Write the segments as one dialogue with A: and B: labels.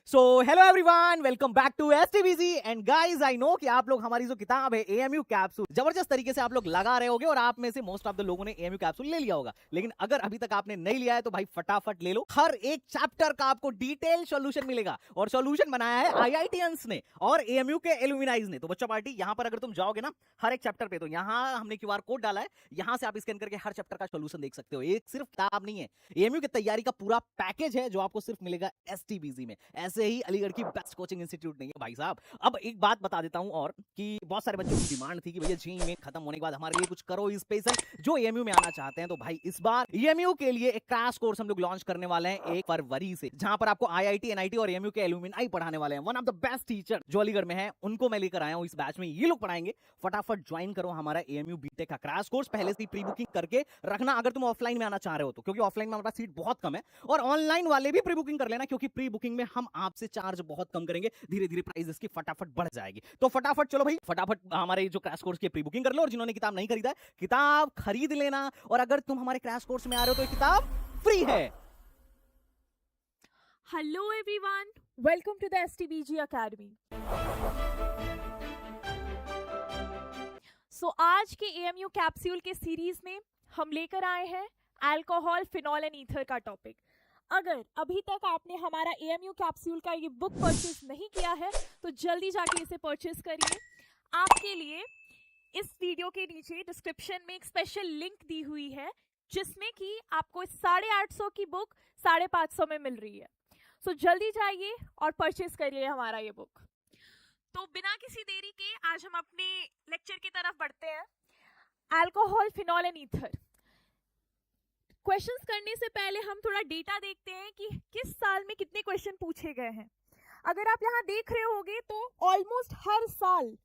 A: So hello everyone, welcome back to STBC and guys, I know कि आप लोग हमारी जो किताब है एएमयू कैप्सूल जबरदस्त तरीके से आप लोग लगा रहे होगे और आप में से मोस्ट ऑफ द लोगों ने एएमयू कैप्सूल ले लिया होगा। लेकिन अगर अभी तक आपने नहीं लिया है तो भाई फटाफट ले लो। हर एक चैप्टर का आपको डिटेल सॉल्यूशन मिलेगा और सॉल्यूशन बनाया है आईआईटीएंस ने और एएमयू के एलुमिनाइज ने। तो बच्चा पार्टी, यहां पर अगर तुम जाओगे ना हर एक चैप्टर पे, तो यहां हमने क्यूआर कोड डाला है, यहां से आप स्कैन करके हर चैप्टर का सॉल्यूशन देख सकते हो। एक सिर्फ किताब नहीं है, एएमयू की तैयारी का पूरा पैकेज है जो आपको सिर्फ मिलेगा एसटीबीसी में। ऐसे ही अलीगढ़ की बेस्ट कोचिंग इंस्टीट्यूट नहीं है भाई साहब। अब एक बात बता देता हूं और कि बहुत सारे बच्चों की डिमांड थी कि भैया जी में खत्म होने के बाद हमारे लिए कुछ करो स्पेशल, जो एएमयू में आना चाहते हैं। तो भाई इस बार एएमयू के लिए एक क्रैश कोर्स हम लोग लॉन्च करने वाले हैं 1 फरवरी से, जहां पर आपको आईआईटी, एनआईटी और एएमयू के एलुमनाई पढ़ाने वाले हैं। One of the best teacher जो अलीगढ़ में है उनको मैं लेकर आया हूं इस बैच में, ये लोग पढ़ाएंगे। फटाफट ज्वाइन करो हमारा एएमयू बीटेक का क्रैश कोर्स। पहले से ही प्री बुकिंग करके रखना अगर तुम ऑफलाइन में आना चाह रहे हो तो, क्योंकि ऑफलाइन में हमारे पास सीट बहुत कम है, और ऑनलाइन वाले भी प्री बुकिंग कर लेना, क्योंकि प्री बुकिंग में हम आपसे चार्ज बहुत कम करेंगे। धीरे धीरे प्राइस इसकी फटाफट बढ़ जाएगी। तो फटाफट चलो भाई, फटाफट हमारे जो क्रैश कोर्स की प्री बुकिंग कर लो, और जिन्होंने किताब नहीं खरीदा है किताब खरीद लेना। और अगर तुम हमारे क्रैश कोर्स में आ रहे हो तो ये किताब फ्री है।
B: Hello everyone, welcome to the STBG Academy. So आज के AMU कैप्सूल के सीरीज में हम लेकर आए हैं अल्कोहल, फिनॉल एंड ईथर का टॉपिक। अगर अभी तक आपने हमारा AMU कैप्सूल का ये बुक परचेज नहीं किया है तो जल्दी जाके इसे परचेज करिए। आपके लिए इस वीडियो के नीचे डिस्क्रिप्शन में एक स्पेशल लिंक दी हुई है, जिसमें कि आपको 850 की बुक 550 में मिल रही है। सो जल्दी जाइए और परचेज करिए हमारा ये बुक। तो बिना किसी देरी के आज हम अपने लेक्चर की तरफ बढ़ते हैं। Alcohol, phenol and ether. Questions करने से पहले हम थोड़ा डेटा देखते हैं कि किस साल में कितने क्वेश्चन पूछे गए हैं। अगर आप यहाँ देख रहे होंगे तो ऑलमोस्ट हर साल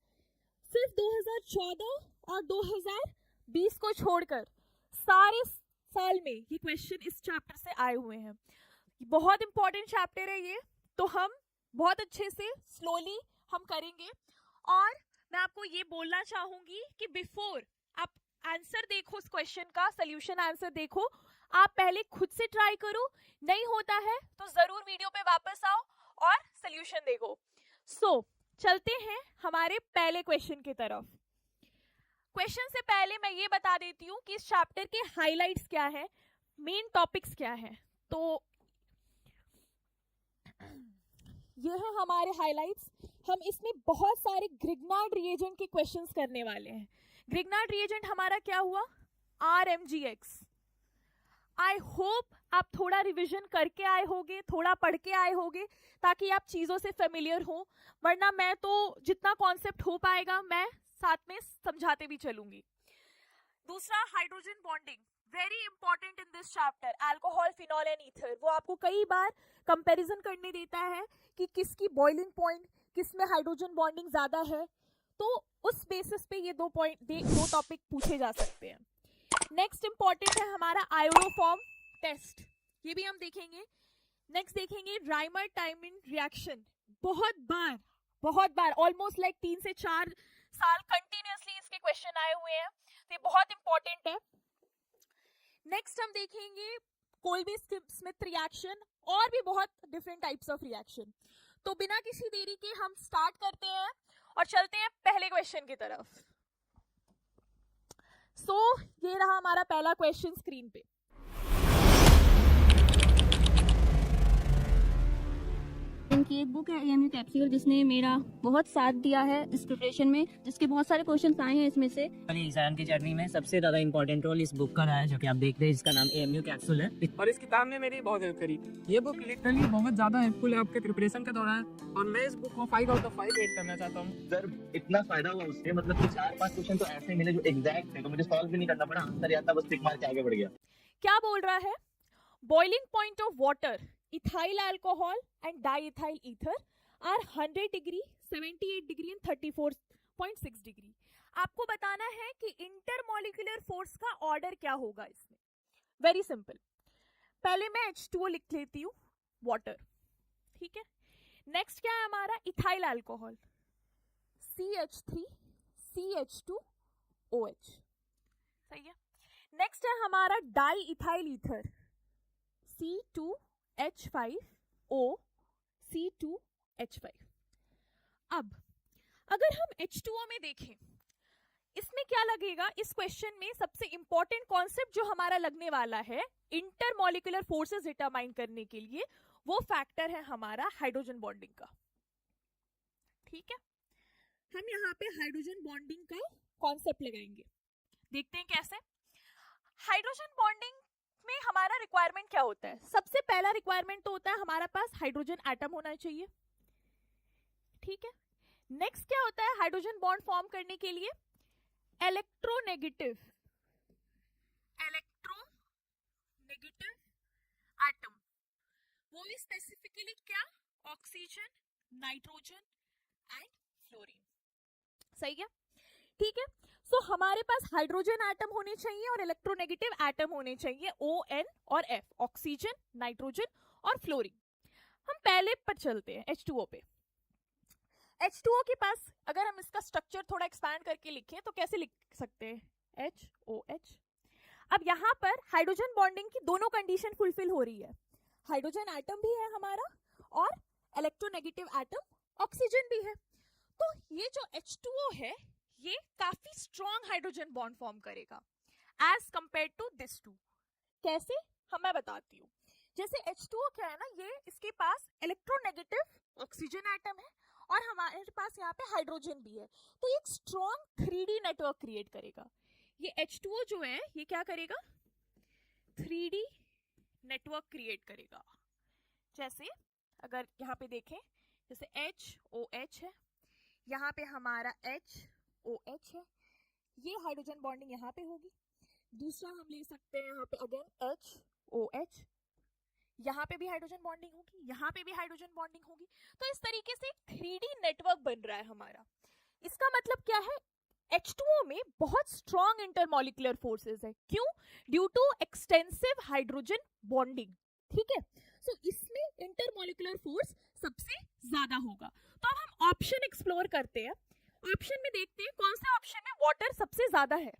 B: सिर्फ 2014 और 2020 को छोड़कर सारे साल में ये क्वेश्चन इस चैप्टर से आए हुए हैं। बहुत इंपॉर्टेंट चैप्टर है ये, तो हम बहुत अच्छे से स्लोली हम करेंगे। और मैं आपको ये बोलना चाहूंगी कि बिफोर आप आंसर देखो, इस क्वेश्चन का सॉल्यूशन आंसर देखो, आप पहले खुद से ट्राई करो। नहीं होता है तो जरूर वीडियो पे वापस आओ और सॉल्यूशन देखो। सो चलते हैं हमारे पहले क्वेश्चन की तरफ। क्वेश्चन से पहले मैं ये बता देती हूँ कि इस चैप्टर के हाइलाइट्स क्या है, मेन टॉपिक्स क्या है। तो ये है हमारे हाइलाइट्स। हम इसमें बहुत सारे ग्रिग्नार्ड रिएजेंट के क्वेश्चंस करने वाले हैं। ग्रिग्नार्ड रिएजेंट हमारा क्या हुआ? RMGX। आई होप आप थोड़ा रिवीजन करके आए होगे, थोड़ा पढ़ के आए होगे, ताकि आप चीज़ों से फेमिलियर हो। वरना मैं तो जितना कॉन्सेप्ट हो पाएगा मैं साथ में समझाते भी चलूंगी। दूसरा, hydrogen bonding, very important in this chapter. Alcohol, phenol and ether, वो आपको कई बार कंपैरिजन करने देता है कि किसकी बॉइलिंग पॉइंट, किस में हाइड्रोजन बॉन्डिंग ज्यादा है। तो उस बेसिस पे ये दो टॉपिक पूछे जा सकते हैं। नेक्स्ट इंपॉर्टेंट है हमारा आयोडोफॉर्म टेस्ट, ये भी हम देखेंगे। नेक्स्ट देखेंगे राइमर टाइमिन रिएक्शन। बहुत बार ऑलमोस्ट लाइक 3 से 4 साल कंटिन्यूअसली इसके क्वेश्चन आए हुए हैं, तो ये बहुत इंपॉर्टेंट है। नेक्स्ट हम देखेंगे कोल्बी स्मिथ रिएक्शन और भी बहुत डिफरेंट टाइप्स ऑफ रिएक्शन। तो बिना किसी देरी के हम स्टार्ट करते हैं और चलते हैं पहले क्वेश्चन की तरफ। सो ये रहा हमारा पहला क्वेश्चन स्क्रीन पे।
C: इनकी एक बुक है एएमयू कैप्सूल, जिसने मेरा बहुत साथ दिया है इस प्रिपरेशन में, जिसके बहुत सारे क्वेश्चंस आए हैं इसमें से।
D: एग्जाम की जर्नी में सबसे ज्यादा इंपॉर्टेंट रोल इस बुक का रहा है, जो कि आप देख रहे हैं, इसका नाम एएमयू कैप्सूल है।
E: और इस किताब ने मेरी बहुत हेल्प करी। ये बुक लिटरली बहुत ज्यादा हेल्पफुल है आपके प्रिपरेशन के दौरान, और मैं इस बुक को 5 आउट ऑफ 5 रेट करना चाहता हूँ।
F: सर इतना फायदा हुआ उससे, मतलब कि 4-5 क्वेश्चन तो ऐसे मिले जो एग्जैक्ट थे, तो मुझे सॉल्व भी नहीं करना पड़ा, आंसर याद था, बस टिक मार के आगे बढ़ गया।
B: क्या बोल रहा है? Boiling point of water, ethyl alcohol and diethyl ether are 100 degree, 78 degree and 34.6 degree. आपको बताना है कि इंटरमॉलिक्यूलर फोर्स का ऑर्डर क्या होगा इसमें। Very simple. पहले मैं H2O लिख लेती हूँ, वाटर, ठीक है। नेक्स्ट क्या है हमारा? इथाइल अल्कोहल, CH3 CH2OH, सही है। नेक्स्ट है हमारा di ethyl ether, C2H5O C2H5। अब अगर हम H2O में देखें, इसमें क्या लगेगा? इस क्वेश्चन में सबसे इंपॉर्टेंट कॉन्सेप्ट जो हमारा लगने वाला है इंटरमॉलिक्यूलर फोर्सेस डिटरमाइन करने के लिए, वो फैक्टर है हमारा हाइड्रोजन बॉन्डिंग का। ठीक है, हम यहाँ पे हाइड्रोजन बॉन्डिंग का कॉन्सेप्ट लगाएंगे। देखते हैं कैसे। हाइड्रोजन बॉन्डिंग में हमारा रिक्वायरमेंट क्या होता है? सबसे पहला रिक्वायरमेंट तो होता है हमारा पास हाइड्रोजन एटम होना चाहिए। ठीक है, नेक्स्ट क्या होता है हाइड्रोजन बॉन्ड फॉर्म करने के लिए? इलेक्ट्रोनेगेटिव एटम, वो भी स्पेसिफिकली क्या? Oxygen, nitrogen and fluorine. सही है, ठीक है। सो हमारे पास हाइड्रोजन एटम होने चाहिए और इलेक्ट्रोनेगेटिव एटम होने चाहिए, ON और F, ऑक्सीजन, नाइट्रोजन और फ्लोरीन। हम पहले पर चलते हैं, H2O पे। H2O के पास अगर हम इसका स्ट्रक्चर थोड़ा एक्सपैंड करके लिखें तो कैसे लिख सकते हैं? HOH। अब यहाँ पर हाइड्रोजन बॉन्डिंग की दोनों कंडीशन फुलफिल हो रही है, हाइड्रोजन एटम भी है हमारा और इलेक्ट्रोनेगेटिव एटम ऑक्सीजन भी है। तो ये जो H2O है ये काफी स्ट्रॉन्ग हाइड्रोजन बॉन्ड फॉर्म करेगा as compare to this two. कैसे? मैं बताती हूँ। जैसे H2O क्या है ना, ये इसके पास इलेक्ट्रोनेगेटिव ऑक्सीजन एटम है और हमारे पास यहाँ पे हाइड्रोजन भी है, तो ये एक स्ट्रॉन्ग 3D नेटवर्क क्रिएट करेगा। ये H2O जो है ये क्या करेगा? 3D नेटवर्क क्रिएट करेगा। जैसे अगर यहाँ पे देखें, जैसे HOH है, यहाँ पे हमारा HOH है, ये हाइड्रोजन बॉन्डिंग यहाँ पे होगी। दूसरा हम ले सकते हैं यहाँ पे अगेन HOH, यहाँ पे भी हाइड्रोजन बॉन्डिंग होगी, यहाँ पे भी हाइड्रोजन बॉन्डिंग होगी। तो इस तरीके से 3D नेटवर्क बन रहा है हमारा। इसका मतलब क्या है? H2O में बहुत स्ट्रॉन्ग इंटरमॉलिक्यूलर फोर्सेस है। क्यों? Due to extensive hydrogen bonding. ठीक है, सो इसमें इंटरमॉलिक्यूलर फोर्स सबसे ज्यादा होगा। तो अब हम ऑप्शन एक्सप्लोर करते हैं। ऑप्शन में देखते हैं कौन से ऑप्शन में वाटर सबसे ज्यादा है।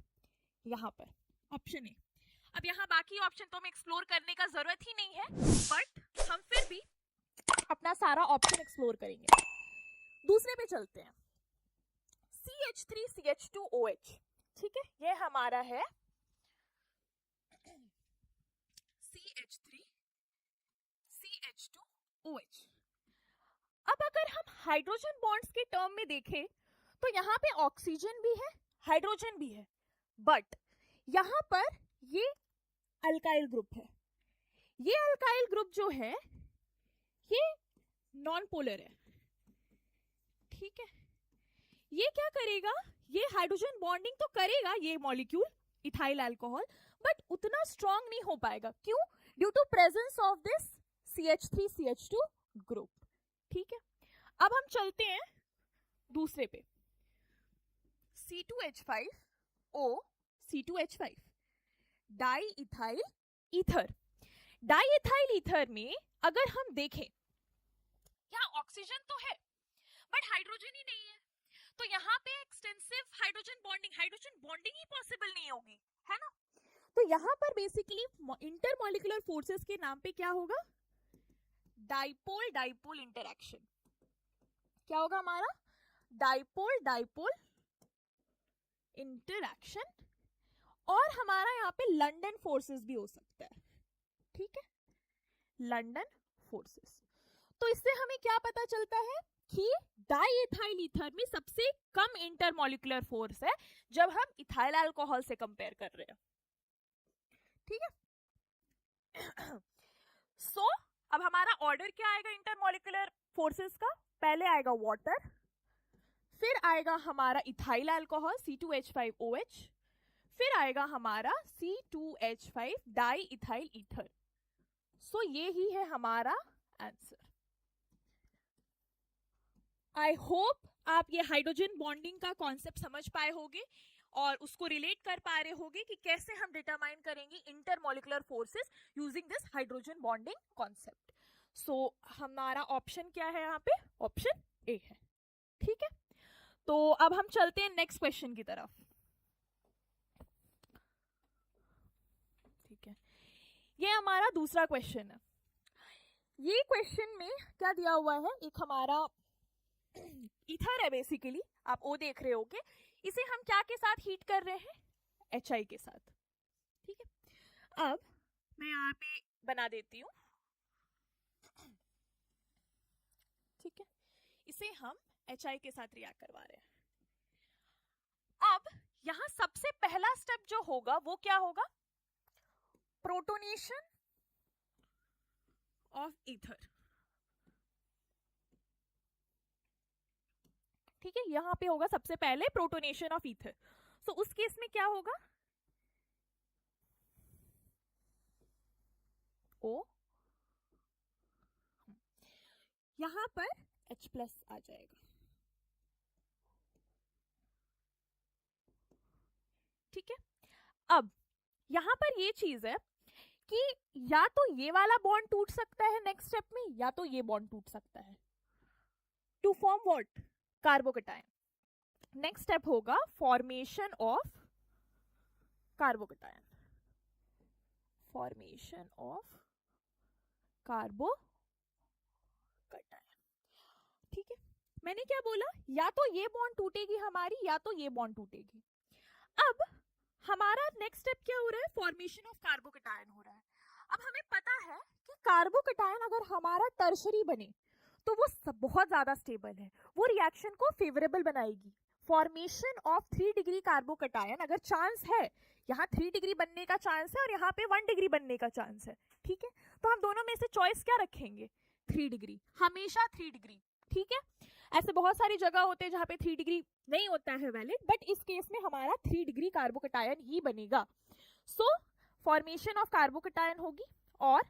B: यहाँ पर ऑप्शन ए। अब यहाँ बाकी ऑप्शन तो हमें एक्सप्लोर करने का जरूरत ही नहीं है, बट हम फिर भी अपना सारा ऑप्शन एक्सप्लोर करेंगे। दूसरे पे चलते हैं, CH3CH2OH। ठीक है, ये हमारा है CH3CH2OH। अब अगर हम हाइड्रोजन बॉन्ड्स के टर्म में देखें तो यहाँ पे ऑक्सीजन भी है, हाइड्रोजन भी है, बट यहाँ पर ये अल्काइल ग्रुप है। ये अल्काइल ग्रुप जो है ये नॉन पोलर है। ठीक है, ये क्या करेगा? ये हाइड्रोजन बॉन्डिंग तो करेगा ये मॉलिक्यूल इथाइल अल्कोहल, बट उतना स्ट्रॉन्ग नहीं हो पाएगा। क्यों? Due to presence of this CH3CH2 group. ठीक है, अब हम चलते हैं दूसरे पे, C2H5O C2H5 di ethyl ether. Di ethyl ether में अगर हम देखें, यहाँ ऑक्सीजन तो है बट हाइड्रोजन ही नहीं है, तो यहाँ पे एक्सटेंसिव हाइड्रोजन बॉन्डिंग ही पॉसिबल नहीं होगी, है ना। तो यहाँ पर बेसिकली इंटरमॉलिक्यूलर फोर्सेस के नाम पे क्या होगा? Dipole dipole interaction. क्या होगा हमारा? Dipole dipole interaction. और हमारा यहाँ पे लंडन फोर्सेस भी हो सकता है। ठीक है, लंडन फोर्सेस। तो इससे हमें क्या पता चलता है कि डाई इथाइल ईथर में सबसे कम इंटरमॉलिक्यूलर फोर्स है जब हम इथाइल अल्कोहल से कंपेयर कर रहे हैं। ठीक है, सो अब हमारा ऑर्डर क्या आएगा इंटरमॉलिक्यूलर फोर्सेस का? पहले आएगा वाटर, फिर आएगा हमारा इथाइल अल्कोहल C2H5OH, फिर आएगा हमारा C2H5 डाई इथाइल ईथर। सो ये ही है हमारा आंसर। आई होप आप ये हाइड्रोजन बॉन्डिंग का कॉन्सेप्ट समझ पाए होंगे और उसको रिलेट कर पा रहे होंगे कि कैसे हम डिटरमाइन करेंगे intermolecular forces using this hydrogen bonding concept. So हमारा ऑप्शन क्या है यहाँ पे? ऑप्शन ए है। ठीक है, तो अब हम चलते हैं नेक्स्ट क्वेश्चन की तरफ। ठीक है, ये हमारा दूसरा क्वेश्चन है। ये क्वेश्चन में क्या दिया हुआ है, एक हमारा ईथर है बेसिकली, आप ओ देख रहे होगे, इसे हम क्या के साथ हीट कर रहे हैं, HI के साथ। ठीक है, अब मैं यहाँ पे बना देती हूँ। ठीक है, इसे हम HI के साथ रिएक्ट करवा रहे हैं। अब यहाँ सबसे पहला स्टेप जो होगा वो क्या होगा, प्रोटोनेशन ऑफ ईथर। ठीक है, यहां पे होगा सबसे पहले प्रोटोनेशन ऑफ ईथर। सो उस केस में क्या होगा, ओ यहां पर H प्लस आ जाएगा। ठीक है, अब यहां पर ये चीज है कि या तो ये वाला बॉन्ड टूट सकता है नेक्स्ट स्टेप में, या तो ये बॉन्ड टूट सकता है to form what, carbocation. Next step होगा formation of carbocation, formation of carbocation. ठीक है, मैंने क्या बोला, या तो ये बॉन्ड टूटेगी हमारी, या तो ये बॉन्ड टूटेगी। अब हमारा नेक्स्ट स्टेप क्या हो रहा है, फॉर्मेशन ऑफ कार्बोकैटायन हो रहा है। अब हमें पता है कि कार्बोकैटायन अगर हमारा टर्शरी बने तो वो बहुत ज्यादा स्टेबल है, वो रिएक्शन को फेवरेबल बनाएगी। फॉर्मेशन ऑफ 3 डिग्री कार्बोकैटायन अगर चांस है, यहाँ 3 डिग्री बनने का चांस है और यहाँ पे 1 डिग्री बनने का चांस है। ठीक है, तो हम दोनों में से चॉइस क्या रखेंगे, 3 डिग्री, हमेशा 3 डिग्री। ठीक है, ऐसे बहुत सारी जगह होते हैं जहाँ पे 3 डिग्री नहीं होता है वैलिड, बट इस केस में हमारा 3 डिग्री कार्बोकैटायन ही बनेगा। सो फॉर्मेशन ऑफ कार्बोकैटायन होगी और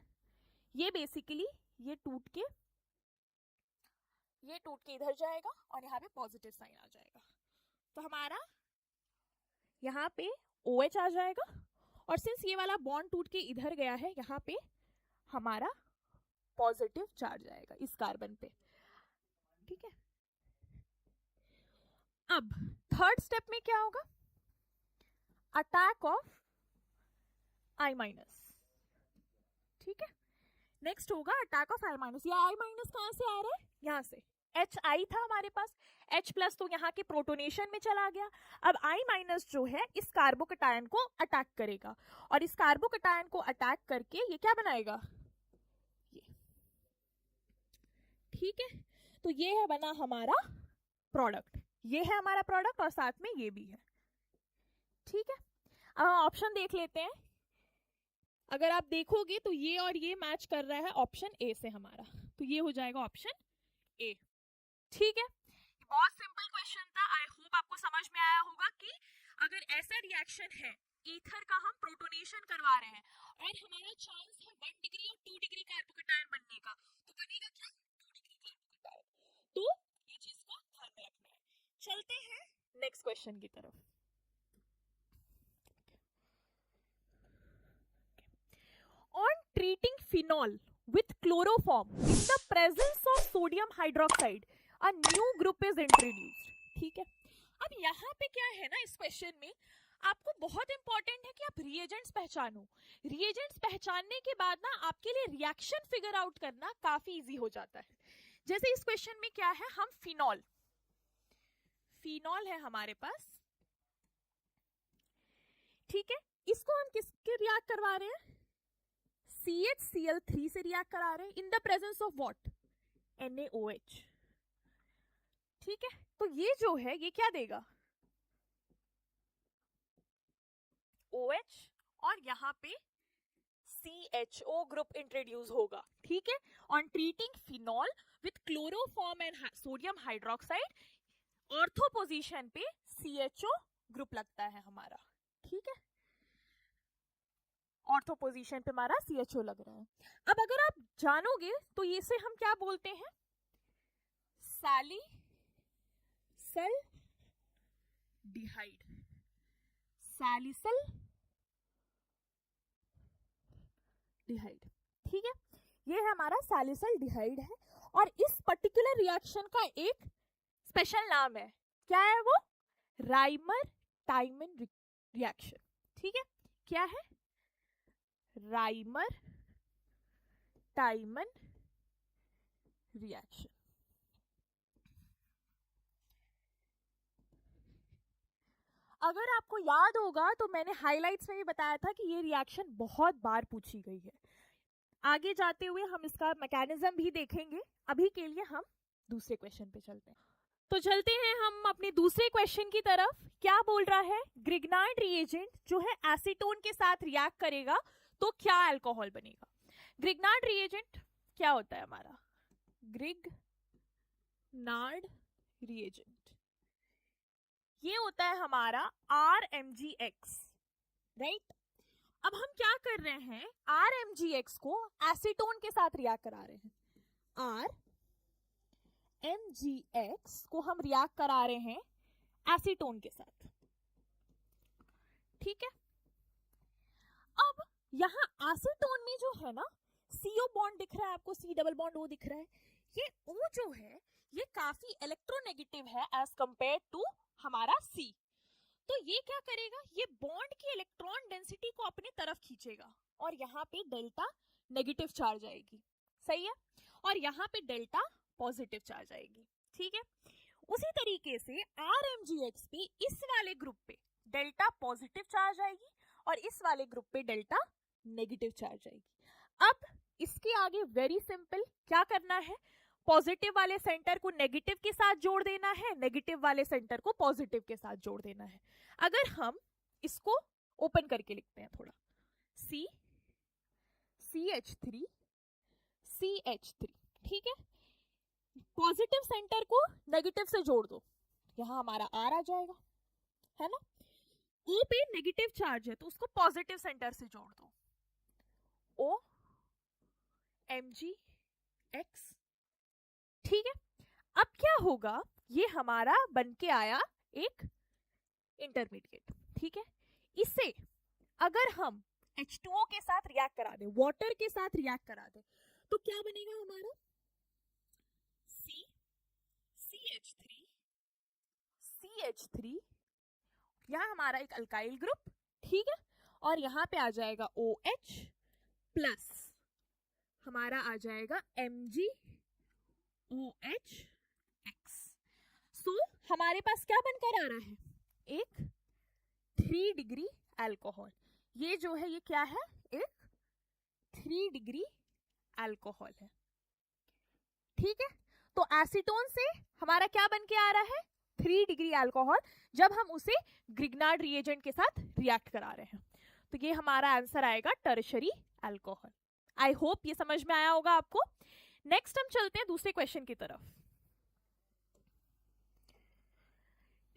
B: ये बेसिकली ये टूट के इधर जाएगा और यहाँ पे पॉजिटिव साइन आ जाएगा। तो हमारा यहाँ पे OH आ जाएगा, और सिंस ये वाला बॉन्ड टूट के इधर गया है, यहाँ पे हमारा पॉजिटिव चार्ज आएगा इस कार्बन पे। ठीक है, अब थर्ड स्टेप में क्या होगा, अटैक ऑफ I-। ठीक है, नेक्स्ट होगा अटैक ऑफ I-। ये I- कहां से आ रहा है, यहां से HI था हमारे पास, H प्लस तो यहाँ के प्रोटोनेशन में चला गया। अब I- जो है इस कार्बोकैटायन को अटैक करेगा, और इस कार्बोकैटायन को अटैक करके ये क्या बनाएगा, ये। ठीक है, तो ये है बना हमारा प्रोडक्ट, ये है हमारा प्रोडक्ट और साथ में ये भी है। ठीक है, अब हम ऑप्शन देख लेते हैं। अगर आप देखोगे तो ये और ये मैच कर रहा है ऑप्शन ए से हमारा, तो ये हो जाएगा ऑप्शन ए। ठीक है, बहुत सिंपल क्वेश्चन था, आई होप आपको समझ में आया होगा कि अगर ऐसा रिएक्शन है, ईथर का हम प्रोटोनेशन करवा रहे हैं और हमारा चांस है 1 डिग्री और 2 डिग्री कार्बोकैटायन बनने का, तो बनेगा क्या, 2 डिग्री कार्बोकैटायन। तो ये चीज को ध्यान में रखना है। चलते हैं नेक्स्ट क्वेश्चन की तरफ। On treating phenol with chloroform in the presence of sodium hydroxide, a new group is introduced. ठीक है, अब यहाँ पे क्या है ना, इस क्वेश्चन में आपको बहुत इंपॉर्टेंट है कि आप रिएजेंट्स पहचानो। रिएजेंट्स पहचानने के बाद ना आपके लिए रिएक्शन फिगर आउट करना काफी इजी हो जाता है। जैसे इस क्वेश्चन में क्या है, हम फिनॉल है हमारे पास। ठीक है, इसको हम किसके रिएक्ट करवा रहे हैं, CHCl3 से रिएक्ट करा रहे हैं in the presence of what, NaOH। ठीक है, तो ये जो है ये क्या देगा, OH, और यहाँ पे CHO ग्रुप इंट्रोड्यूस होगा। ठीक है, on treating phenol with chloroform and sodium hydroxide, ortho position पे CHO ग्रुप लगता है हमारा। ठीक है, ऑर्थो पोजीशन पे हमारा CHO लग रहा है। अब अगर आप जानोगे तो ये से हम क्या बोलते हैं, सैलिसिलडिहाइड, सैलिसिलडिहाइड। ठीक है, ये है हमारा सैलिसिलडिहाइड है, और इस पर्टिकुलर रिएक्शन का एक स्पेशल नाम है, क्या है वो, राइमर-टाइमन रिएक्शन। ठीक है, क्या है, राइमर-टाइमन रिएक्शन। अगर आपको याद होगा तो मैंने हाइलाइट्स में भी बताया था कि ये रिएक्शन बहुत बार पूछी गई है। आगे जाते हुए हम इसका मैकेनिज्म भी देखेंगे। अभी के लिए हम दूसरे क्वेश्चन पे चलते हैं। तो चलते हैं हम अपने दूसरे क्वेश्चन की तरफ। क्या बोल रहा है? ग्रिग्नार्ड रिएजेंट जो है एसीटोन के साथ रिएक्ट करेगा तो क्या अल्कोहल बनेगा? ग्रिग्नार्ड रिएजेंट क्या होता है हमारा? ग्रिग्नार्ड रिएजेंट ये होता है हमारा RMgX, राइट? अब हम क्या कर रहे हैं? RMgX को एसीटोन के साथ रिएक्ट करा रहे हैं। RMgX को हम रिएक्ट करा रहे हैं एसीटोन के साथ, ठीक है? अब यहाँ एसीटोन में जो है ना CO बॉन्ड दिख रहा है आपको, C डबल बॉन्ड O दिख रहा है। ये O जो है ये काफी इलेक्ट्रोनेगेटिव है एज कंपेयर टू हमारा C। तो ये क्या करेगा? ये बॉन्ड की इलेक्ट्रॉन डेंसिटी को अपनी तरफ खींचेगा और यहाँ पे डेल्टा नेगेटिव चार्ज आएगी, सही है? और यहाँ पे डेल्टा पॉजिटिव चार्ज आएगी, ठीक है? उसी तरीके से RMgX पे इस वाले ग्रुप पे डेल्टा पॉजिटिव चार्ज आएगी और इस वाले ग्रुप पे डेल्टा नेगेटिव चार्ज आएगी। अब इसके आगे वेरी सिंपल, क्या करना है? पॉजिटिव वाले सेंटर को नेगेटिव के साथ जोड़ देना है, नेगेटिव वाले सेंटर को पॉजिटिव के साथ जोड़ देना है। अगर हम इसको ओपन करके लिखते हैं थोड़ा, CH3 CH3, ठीक है? पॉजिटिव सेंटर को नेगेटिव से जोड़ दो, यहां हमारा R आ जाएगा, है ना? O पे नेगेटिव चार्ज है तो उसको पॉजिटिव सेंटर से जोड़ दो, OMgX, ठीक है? अब क्या होगा? ये हमारा बन के आया एक इंटरमीडिएट, ठीक है? इसे अगर हम H2O के साथ रिएक्ट करा दे, वाटर के साथ रिएक्ट करा दे, तो क्या बनेगा हमारा? CH3 यहाँ हमारा एक अल्काइल ग्रुप, ठीक है? और यहाँ पे आ जाएगा OH प्लस हमारा आ जाएगा MgOHX। सो हमारे पास क्या बनकर आ रहा है? एक 3 डिग्री अल्कोहल। ये जो है ये क्या है? एक 3 डिग्री अल्कोहल है, ठीक है? तो एसीटोन से हमारा क्या बन के आ रहा है? 3 डिग्री अल्कोहल, जब हम उसे ग्रिग्नार्ड रिएजेंट के साथ रिएक्ट करा रहे हैं। तो ये हमारा आंसर आएगा टर्शरी अल्कोहल। आई होप ये समझ में आया होगा आपको। नेक्स्ट हम चलते हैं दूसरे क्वेश्चन की तरफ।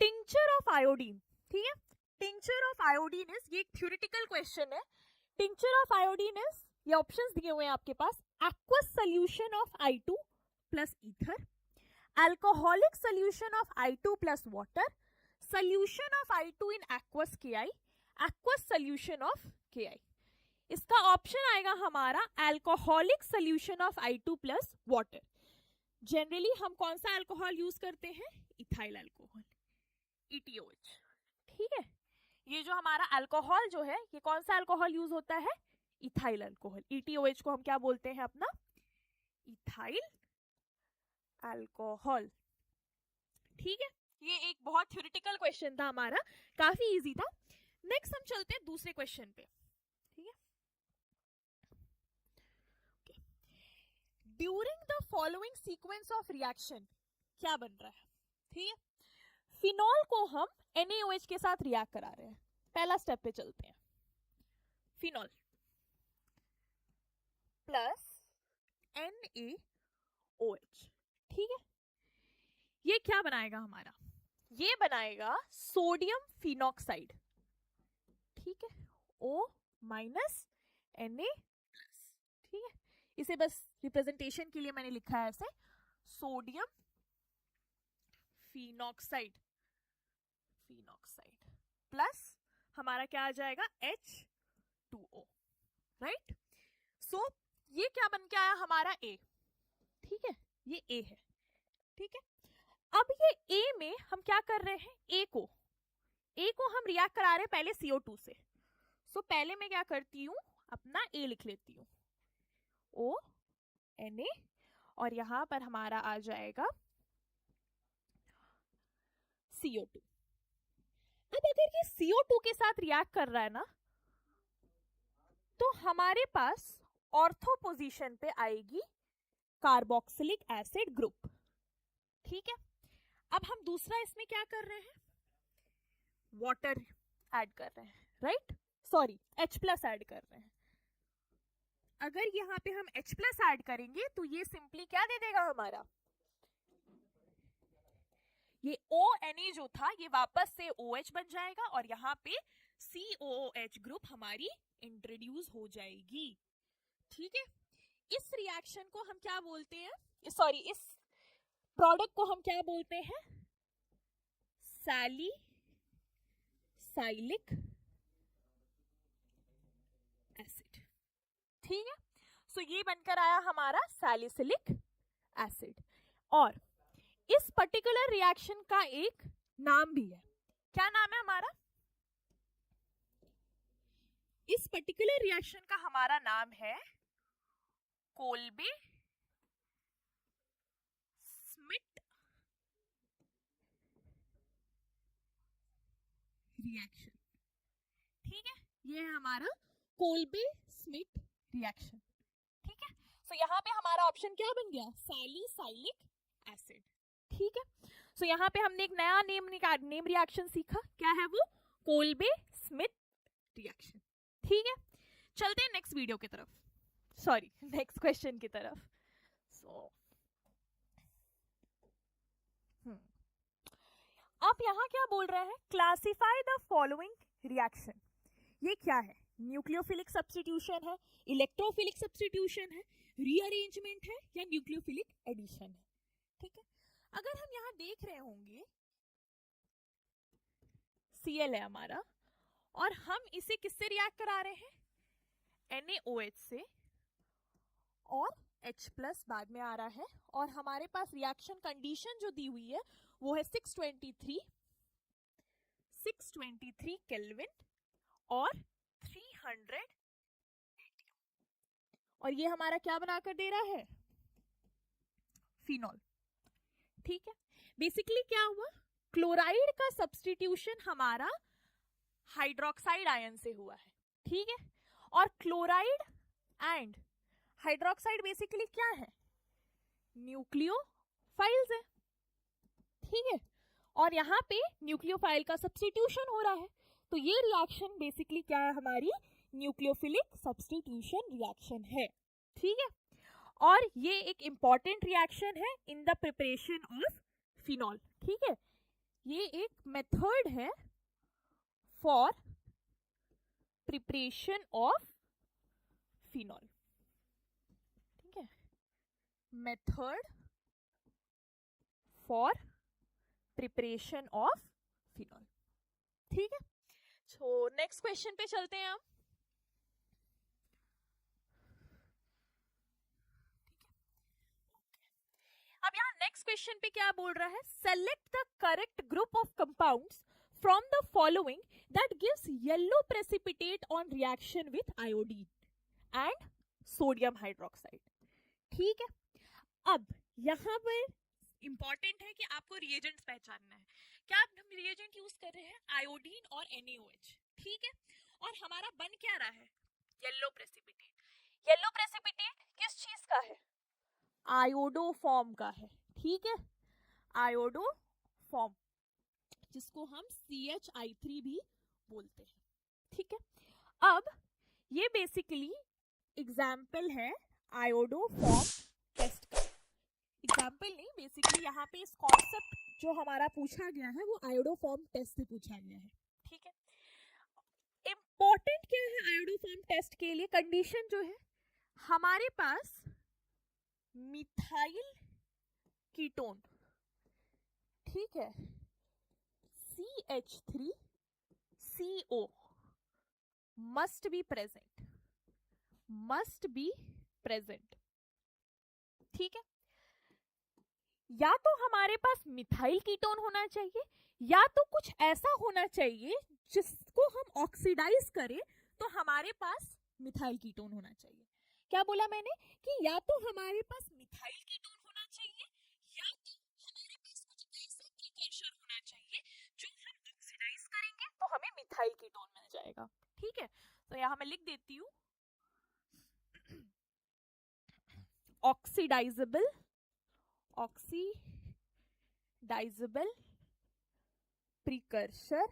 B: टिंचर ऑफ आयोडीन, ठीक है? टिंचर ऑफ आयोडीन इज, ये एक थ्योरेटिकल क्वेश्चन है। टिंचर ऑफ आयोडीन इज, ये ऑप्शंस दिए हुए हैं आपके पास, aqueous solution of I2 plus ether, alcoholic solution of I2 plus water, solution of I2 in aqueous KI, aqueous solution of KI। इसका ऑप्शन आएगा हमारा alcoholic solution of I2 plus water. Generally हम कौन सा अल्कोहल यूज करते हैं? Ethyl alcohol, ETOH, ठीक है? ये जो हमारा अल्कोहल जो है, ये कौन सा अल्कोहल यूज होता है? Ethyl alcohol. ETOH को हम क्या बोलते हैं अपना? इथाइल अल्कोहल, ठीक है? ये एक बहुत थ्योरेटिकल क्वेश्चन था हमारा, काफी इजी था। नेक्स्ट हम चलते हैं दूसरे क्वेश्चन पे, ठीक है? During the following sequence of reaction क्या बन रहा है? ठीक है, फिनॉल को हम NaOH के साथ रिएक्ट करा रहे हैं। पहला स्टेप पे चलते हैं। फिनॉल प्लस NaOH, ठीक है? ये क्या बनाएगा हमारा? ये बनाएगा सोडियम फिनॉक्साइड, ठीक है? O माइनस Na प्लस, ठीक है? इसे बस रिप्रेजेंटेशन के लिए मैंने लिखा है ऐसे, सोडियम फिनॉक्साइड, फिनॉक्साइड प्लस हमारा क्या आ जाएगा? H2O, right? सो ये क्या बन के आया हमारा? A, ठीक है? ये A है, ठीक है? अब ये A में हम क्या कर रहे हैं? A को हम रिएक्ट करा रहे हैं पहले CO2 से। सो पहले मैं क्या करती हूँ? अपना A लिख लेती हूँ, O Na, और यहाँ पर हमारा आ जाएगा CO2। अब अगर ये CO2 के साथ रिएक्ट कर रहा है ना, तो हमारे पास ऑर्थो पोजीशन पे आएगी कार्बोक्सिलिक एसिड ग्रुप। ठीक है, अब हम दूसरा इसमें क्या कर रहे हैं, वाटर ऐड कर रहे हैं, राइट, सॉरी H+ ऐड कर रहे हैं। अगर यहाँ पे हम H+ ऐड करेंगे तो ये सिंपली क्या दे देगा हमारा, ये ONA जो था ये वापस से OH बन जाएगा और यहाँ पे COOH ग्रुप हमारी इंट्रोड्यूस हो जाएगी। ठीक है, इस रिएक्शन को हम क्या बोलते हैं, सॉरी इस प्रोडक्ट को हम क्या बोलते हैं, सैलिसिलिक एसिड। ठीक है, सो ये बनकर आया हमारा सैलिसिलिक एसिड। और इस पर्टिकुलर रिएक्शन का एक नाम भी है, क्या नाम है हमारा, इस पर्टिकुलर रिएक्शन का हमारा नाम है कोल्बे स्मिट रिएक्शन। ठीक है, ये है हमारा कोल्बे स्मिट रिएक्शन। ठीक है, सो यहाँ पे हमारा ऑप्शन क्या बन गया, सैलिसिलिक एसिड। ठीक है, सो यहाँ पे हमने एक नया नेम रिएक्शन सीखा, क्या है वो, कोल्बे स्मिट रिएक्शन। ठीक है, चलते हैं नेक्स्ट वीडियो की तरफ, सॉरी नेक्स्ट क्वेश्चन की तरफ। अब यहाँ क्या बोल रहा है, क्लासिफाई द फॉलोइंग रिएक्शन। ये क्या है, न्यूक्लियोफिलिक सब्स्टिट्यूशन है, इलेक्ट्रोफिलिक सब्स्टिट्यूशन है, रीअरेंजमेंट है या न्यूक्लियोफिलिक एडिशन है। ठीक है, अगर हम यहाँ देख रहे होंगे Cl है हमारा और हम इसे किससे रिएक्ट करा रहे हैं, NaOH से, और H+ बाद में आ रहा है और हमारे पास रिएक्शन कंडीशन जो दी हुई है वो है 623 केल्विन और 300 और ये हमारा क्या बनाकर दे रहा है, फिनॉल। ठीक है, बेसिकली क्या हुआ, क्लोराइड का सब्स्टिट्यूशन हमारा हाइड्रोक्साइड आयन से हुआ है। ठीक है, और क्लोराइड एंड हाइड्रोक्साइड बेसिकली क्या है, न्यूक्लियोफाइल्स है। ठीक है, और यहाँ पे न्यूक्लियोफाइल का सब्स्टिट्यूशन हो रहा है, तो ये रिएक्शन बेसिकली क्या है, हमारी न्यूक्लियोफिलिक सब्स्टिट्यूशन रिएक्शन है। ठीक है, और ये एक इंपॉर्टेंट रिएक्शन है in the preparation of phenol. ठीक है, ये एक मेथड है फॉर प्रिपरेशन ऑफ फिनॉल। ठीक है, method for preparation of phenol. ठीक है, तो नेक्स्ट क्वेश्चन पे चलते हैं हम। अब यहाँ नेक्स्ट क्वेश्चन पे क्या बोल रहा है, select the correct group of compounds from the following that gives yellow precipitate on reaction with iodine and sodium hydroxide. ठीक है, अब यहाँ पर इंपॉर्टेंट है कि आपको रिएजेंट्स पहचानना है। क्या हम रिएजेंट यूज कर रहे हैं, आयोडीन और NaOH। ठीक है, और हमारा बन क्या रहा है, येलो प्रेसिपिटेट। येलो प्रेसिपिटेट किस चीज का है, आयोडो फॉर्म का है। ठीक है, आयोडो फॉर्म, जिसको हम CHI3 भी बोलते हैं। ठीक है, अब ये बेसिकली एग्जाम्पल है आयोडो फॉर्म टेस्ट का। एग्जाम्पल नहीं, बेसिकली यहाँ पे इस कॉन्सेप्ट जो हमारा पूछा गया है वो आयोडो फॉर्म टेस्ट से पूछा गया है। ठीक है, इंपॉर्टेंट क्या है आयोडो फॉर्म टेस्ट के लिए, कंडीशन जो है हमारे पास मिथाइल कीटोन, ठीक है, CH3CO must be present। ठीक है, या तो हमारे पास मिथाइल कीटोन होना चाहिए या तो कुछ ऐसा होना चाहिए जिसको हम ऑक्सीडाइज करें तो हमारे पास मिथाइल कीटोन होना चाहिए। क्या बोला मैंने कि या तो हमारे पास मिथाइल मिथाइल कीटोन होना चाहिए या तो हमारे पास कुछ ऐसा प्रिकर्सर होना चाहिए जो हम ऑक्सीडाइज करेंगे तो हमें मिथाइल कीटोन मिल जाएगा। ठीक है, तो यहाँ मैं लिख देती हूँ oxidisable precursor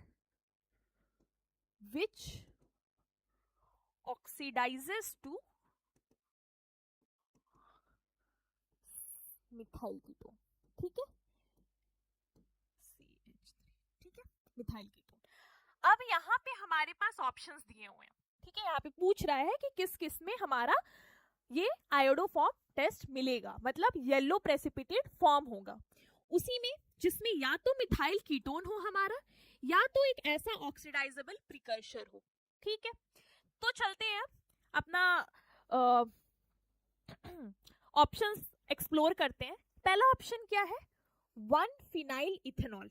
B: which oxidizes to methyl ketone. ठीक है, CH3, ठीक है, मिथाइल कीटोन। अब यहाँ पे हमारे पास ऑप्शंस दिए हुए हैं। ठीक है, यहाँ पे पूछ रहा है कि किस किस में हमारा ये आयोडोफॉर्म टेस्ट मिलेगा, मतलब येलो प्रेसिपिटेट फॉर्म होगा। उसी में जिसमें या तो मिथाइल कीटोन हो हमारा या तो एक ऐसा ऑक्सीडाइजेबल प्रिकर्सर हो। ठीक है, तो चलते हैं अपना ऑप्शंस एक्सप्लोर करते हैं। पहला ऑप्शन क्या है, 1 फिनाइल इथेनॉल।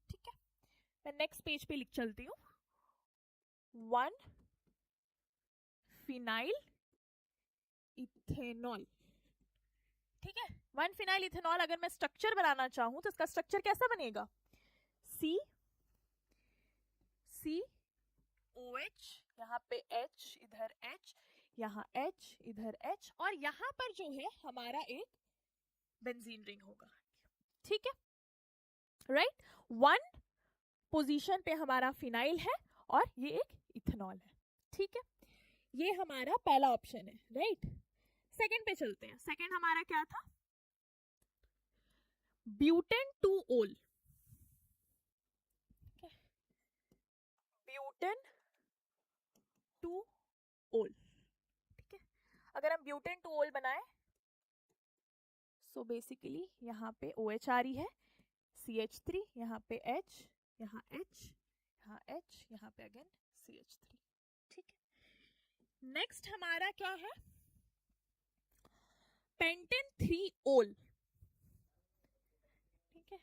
B: ठीक है, मैं नेक्स्ट पेज पे लिख चलती हूँ 1 फिनाइल इथेनॉल। ठीक है, 1 फिनाइल इथेनॉल अगर मैं स्ट्रक्चर बनाना चाहूं तो इसका स्ट्रक्चर कैसा बनेगा, COH, यहाँ पे H, इधर H, यहाँ H, इधर H, और यहाँ पर जो है हमारा एक बेंजीन रिंग होगा। ठीक है, राइट, 1 पोजीशन पे हमारा फिनाइल है और ये एक इथेनॉल है। ठीक है, ये हमारा पहला ऑप्शन है, राइट। सेकंड पे चलते हैं। सेकंड हमारा क्या था, ब्यूटेन 2-ओल। ब्यूटेन 2-ओल। ठीक है, अगर हम ब्यूटेन 2-ओल बनाए सो बेसिकली यहाँ पे OH आ रही है, CH3, यहाँ पे H, यहाँ H, यहाँ H, यहाँ पे अगेन CH3। ठीक है, नेक्स्ट हमारा क्या है, पेंटेन 3-ओल। ठीक है,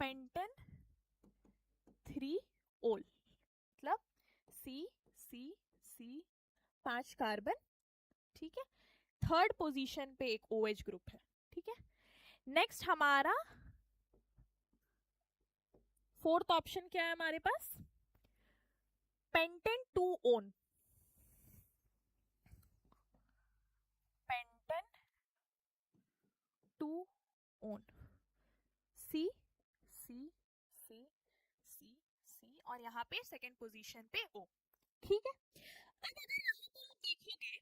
B: पेंटेन 3-ओल मतलब C 5 कार्बन। ठीक है, थर्ड पोजीशन पे एक OH ग्रुप है। ठीक है, नेक्स्ट हमारा फोर्थ ऑप्शन क्या है हमारे पास, पेंटेन 2-ओन। पेंटेन 2-ओन, C और यहाँ पे सेकेंड पोजीशन पे O। ठीक है, अब अगर यहाँ पे आप देखोगे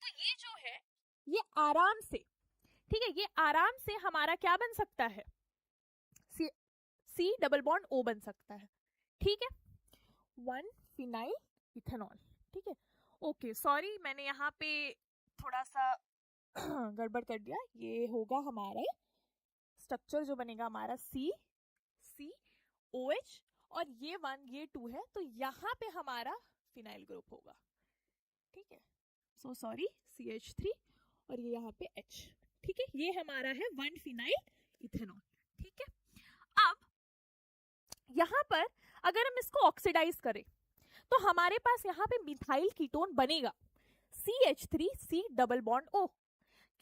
B: तो ये जो है ये आराम से, ठीक है, ये आराम से हमारा क्या बन सकता है, C डबल बॉन्ड O बन सकता है। ठीक है, 1 फिनाइल इथेनॉल। ठीक है, ओके सॉरी मैंने यहाँ पे थोड़ा सा गड़बड़ कर दिया। ये होगा हमारा स्ट्रक्चर जो बनेगा हमारा COH और ये 1 ये 2 है, तो यहाँ पे हमारा फिनाइल ग्रुप होगा। ठीक है, सो सॉरी CH3 और ये यहाँ पे H। ठीक है, ये हमारा है 1 फिनाइल इथेनॉल। ठीक है, अब यहाँ पर अगर हम इसको ऑक्सीडाइज करें तो हमारे पास यहाँ पे मिथाइल कीटोन बनेगा CH3C डबल बॉन्ड O,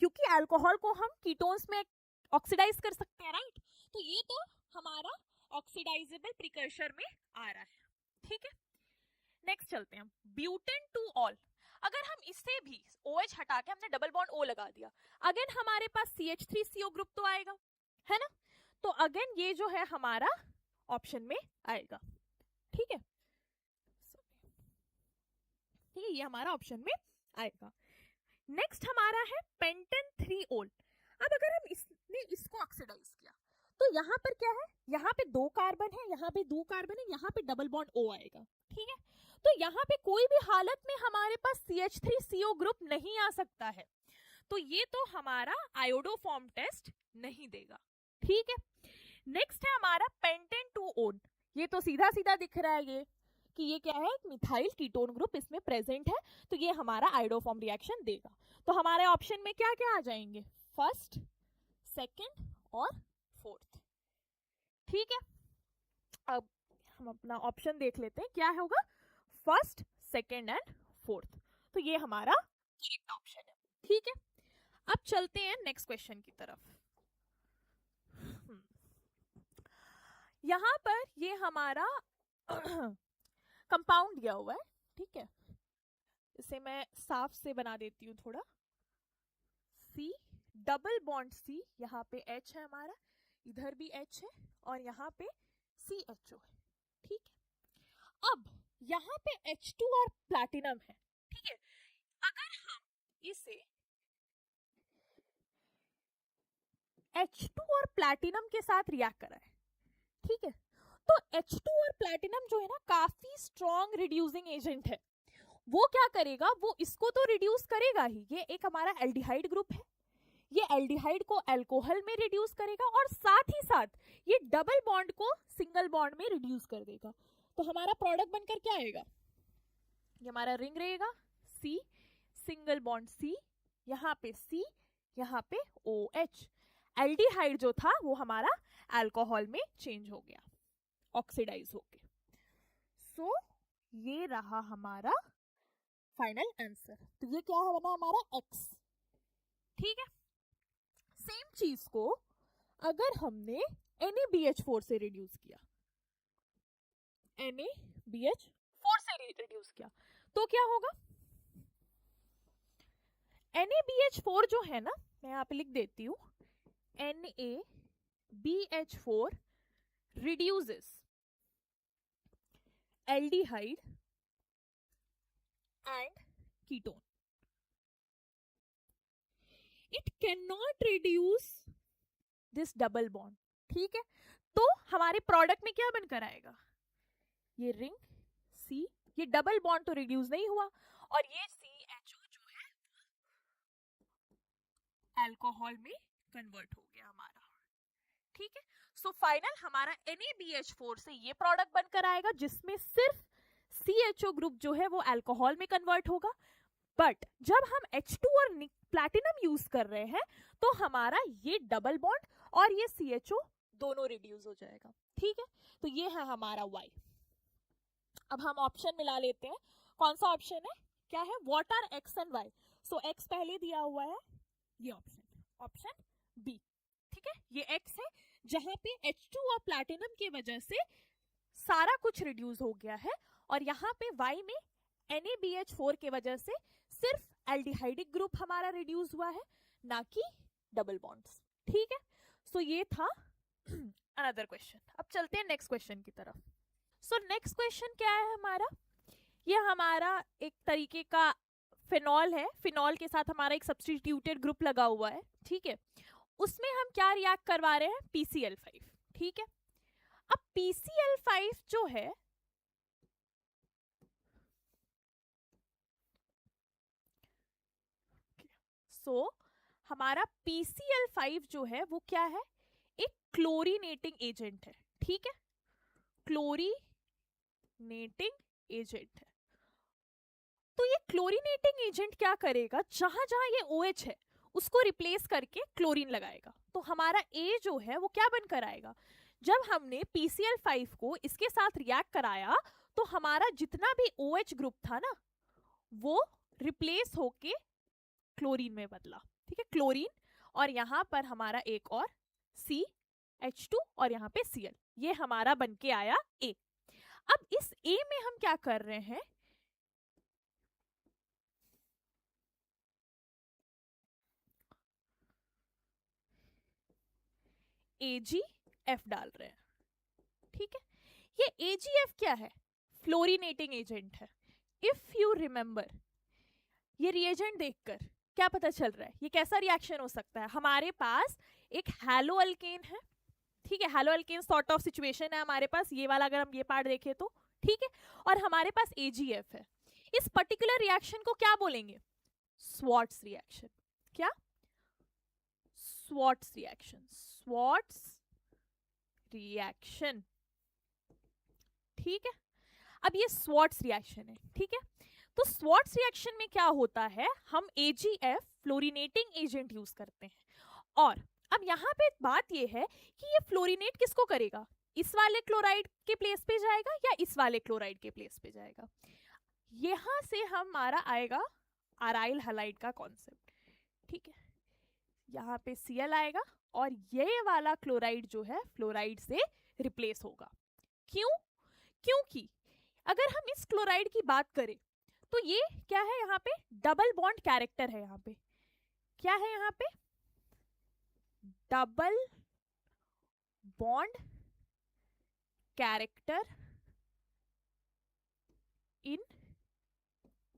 B: क्योंकि अल्कोहल को हम कीटोन्स में ऑक्सीडाइज कर सकते हैं, राइट। तो ये तो हमारा ऑक्सीडाइजेबल प्रिकर्सर में आ रहा है। ठीक है, नेक्स्ट चलते हैं, ब्यूटेन 2-ऑल। अगर हम इससे भी OH हटा के हमने डबल बॉन्ड O लगा दिया, अगेन हमारे पास CH3CO ग्रुप तो आएगा, है ना। तो अगेन ये जो है हमारा ऑप्शन में आएगा। ठीक है, ठीक है, ये हमारा ऑप्शन में आएगा। नेक्स्ट हमारा है पेंटेन 3-ओल। अब अगर हम इसको ऑक्सीडाइज किया तो यहाँ पर क्या है, यहाँ पे 2 कार्बन है, यहाँ पे 2 कार्बन है, यहाँ पे डबल बॉन्ड O आएगा। ठीक है, तो यहाँ पे कोई भी हालत में हमारे पास CH3CO ग्रुप नहीं आ सकता है, तो ये तो हमारा आयोडोफॉर्म टेस्ट नहीं देगा। ठीक है, नेक्स्ट है हमारा पेंटेन 2-ओन। ये तो सीधा सीधा दिख रहा है ये कि ये क्या है, मिथाइल कीटोन ग्रुप इसमें प्रेजेंट है, तो ये हमारा आयोडोफॉर्म रिएक्शन देगा। तो हमारे ऑप्शन में क्या क्या आ जाएंगे, फर्स्ट, सेकंड और फोर्थ। ठीक है, अब हम अपना ऑप्शन देख लेते हैं क्या होगा, फर्स्ट, सेकंड एंड फोर्थ। तो ये हमारा करेक्ट ऑप्शन है। ठीक है, अब चलते हैं नेक्स्ट क्वेश्चन की तरफ। यहां पर ये हमारा कंपाउंड दिया हुआ है, ठीक है, इसे मैं साफ से बना देती हूँ थोड़ा। C डबल बॉन्ड C, यहाँ पे H है हमारा, इधर भी H है और यहाँ पे CHO है, ठीक है। अब यहाँ पे H2 और प्लैटिनम है, ठीक है। अगर हम इसे H2 और प्लैटिनम के साथ रिएक्ट कराएं, ठीक है, तो H2 और प्लैटिनम जो है ना काफी स्ट्रॉन्ग रिड्यूसिंग एजेंट है। वो क्या करेगा, वो इसको तो रिड्यूस करेगा ही, ये एक हमारा एल्डिहाइड ग्रुप है, ये एल्डिहाइड को अल्कोहल में रिड्यूस करेगा और साथ ही साथ ये डबल बॉन्ड को सिंगल बॉन्ड में रिड्यूस कर देगा। तो हमारा प्रोडक्ट बनकर क्या आएगा, ये हमारा रिंग रहेगा C, सिंगल बॉन्ड C, यहाँ पे C, यहाँ पे OH। एल्डिहाइड जो था वो हमारा अल्कोहल में चेंज हो गया, ऑक्सीडाइज हो गया। सो ये रहा हमारा फाइनल आंसर। तो ये क्या है बना हमारा X, ठीक है। सेम चीज को अगर हमने NaBH4 से रिड्यूस किया, NaBH4 से रिड्यूस किया तो क्या होगा, NaBH4 जो है ना, मैं यहाँ पे लिख देती हूँ, NaBH4 reduces aldehyde and ketone. It cannot reduce this double bond, ठीक है। तो हमारे प्रोडक्ट में क्या बनकर आएगा, ये रिंग C, ये डबल बॉन्ड तो रिड्यूस नहीं हुआ और ये CHO जो है अल्कोहल में कन्वर्ट हो गया हमारा, ठीक है। सो फाइनल हमारा NaBH4 से ये प्रोडक्ट बनकर आएगा जिसमें सिर्फ CHO ग्रुप जो है वो अल्कोहल में कन्वर्ट होगा। बट जब हम H2 और प्लैटिनम यूज कर रहे हैं तो हमारा ये डबल बॉन्ड और ये CHO दोनों रिड्यूस हो जाएगा, ठीक है। तो ये है हमारा Y। अब हम ऑप्शन मिला लेते हैं, कौन सा ऑप्शन है, क्या है, what are X and Y। So X पहले दिया हुआ है, ये ऑप्शन B, ठीक है। ये X है जहां पे H2 और प्लैटिनम की वजह से सारा कुछ रिड्यूस हो गया है और यहाँ पे Y में NaBH4 के वजह से सिर्फ एल्डिहाइडिक ग्रुप हमारा रिड्यूस हुआ है, ना कि डबल बॉन्ड्स, ठीक है। सो ये था अनदर क्वेश्चन। अब चलते हैं नेक्स्ट क्वेश्चन की तरफ। सो नेक्स्ट क्वेश्चन क्या है हमारा, ये हमारा एक तरीके का फिनॉल है, फिनॉल के साथ हमारा एक सब्स्टिट्यूटेड ग्रुप लगा हुआ है, ठीक है। उसमें हम क्या रिएक्ट करवा रहे हैं, PCl5, ठीक है। अब PCl5 जो है हमारा PCl5 जो है वो क्या है, एक क्लोरीनेटिंग एजेंट है, ठीक है, क्लोरीनेटिंग एजेंट है। तो ये क्लोरीनेटिंग एजेंट क्या करेगा, जहां जहां ये OH है उसको रिप्लेस करके क्लोरीन लगाएगा। तो हमारा A जो है वो क्या बनकर आएगा, जब हमने PCl5 को इसके साथ रिएक्ट कराया तो हमारा जितना भी OH ग्रुप था ना वो रिप्लेस होके क्लोरीन में बदला, ठीक है, क्लोरीन। और यहाँ पर हमारा एक और CH2 और यहाँ पे Cl, ये हमारा बनके आया A। अब इस A में हम क्या कर रहे हैं, AgF डाल रहे हैं, ठीक है। ये AgF क्या है, फ्लोरीनेटिंग एजेंट है। इफ यू रिमेंबर, ये रिएजेंट देखकर क्या पता चल रहा है, ये कैसा रिएक्शन हो सकता है, हमारे पास एक हैलो अल्केन है, ठीक है, hello alkane sort of situation है हमारे पास, ये वाला अगर हम ये पार्ट देखें तो, ठीक है। और हमारे पास AgF है। इस पर्टिकुलर रिएक्शन को क्या बोलेंगे, स्वार्ट्स रिएक्शन। क्या, स्वार्ट्स रिएक्शन, स्वार्ट्स रिएक्शन, ठीक है। अब ये स्वार्ट्स रिएक्शन है, ठीक है। तो स्वार्ट्स रिएक्शन में क्या होता है, हम AgF फ्लोरीनेटिंग एजेंट यूज करते हैं। और अब यहाँ पे बात ये है कि ये फ्लोरीनेट किसको करेगा, इस वाले क्लोराइड के प्लेस पे जाएगा या इस वाले क्लोराइड के प्लेस पे जाएगा। यहाँ से हमारा आएगा अराइल हलाइड का कॉन्सेप्ट, ठीक है। यहाँ पे Cl आएगा और ये वाला क्लोराइड जो है फ्लोराइड से रिप्लेस होगा। क्यों? क्योंकि अगर हम इस क्लोराइड की बात करें तो ये क्या है, यहाँ पे डबल बॉन्ड कैरेक्टर है। यहाँ पे क्या है, यहाँ पे double bond character in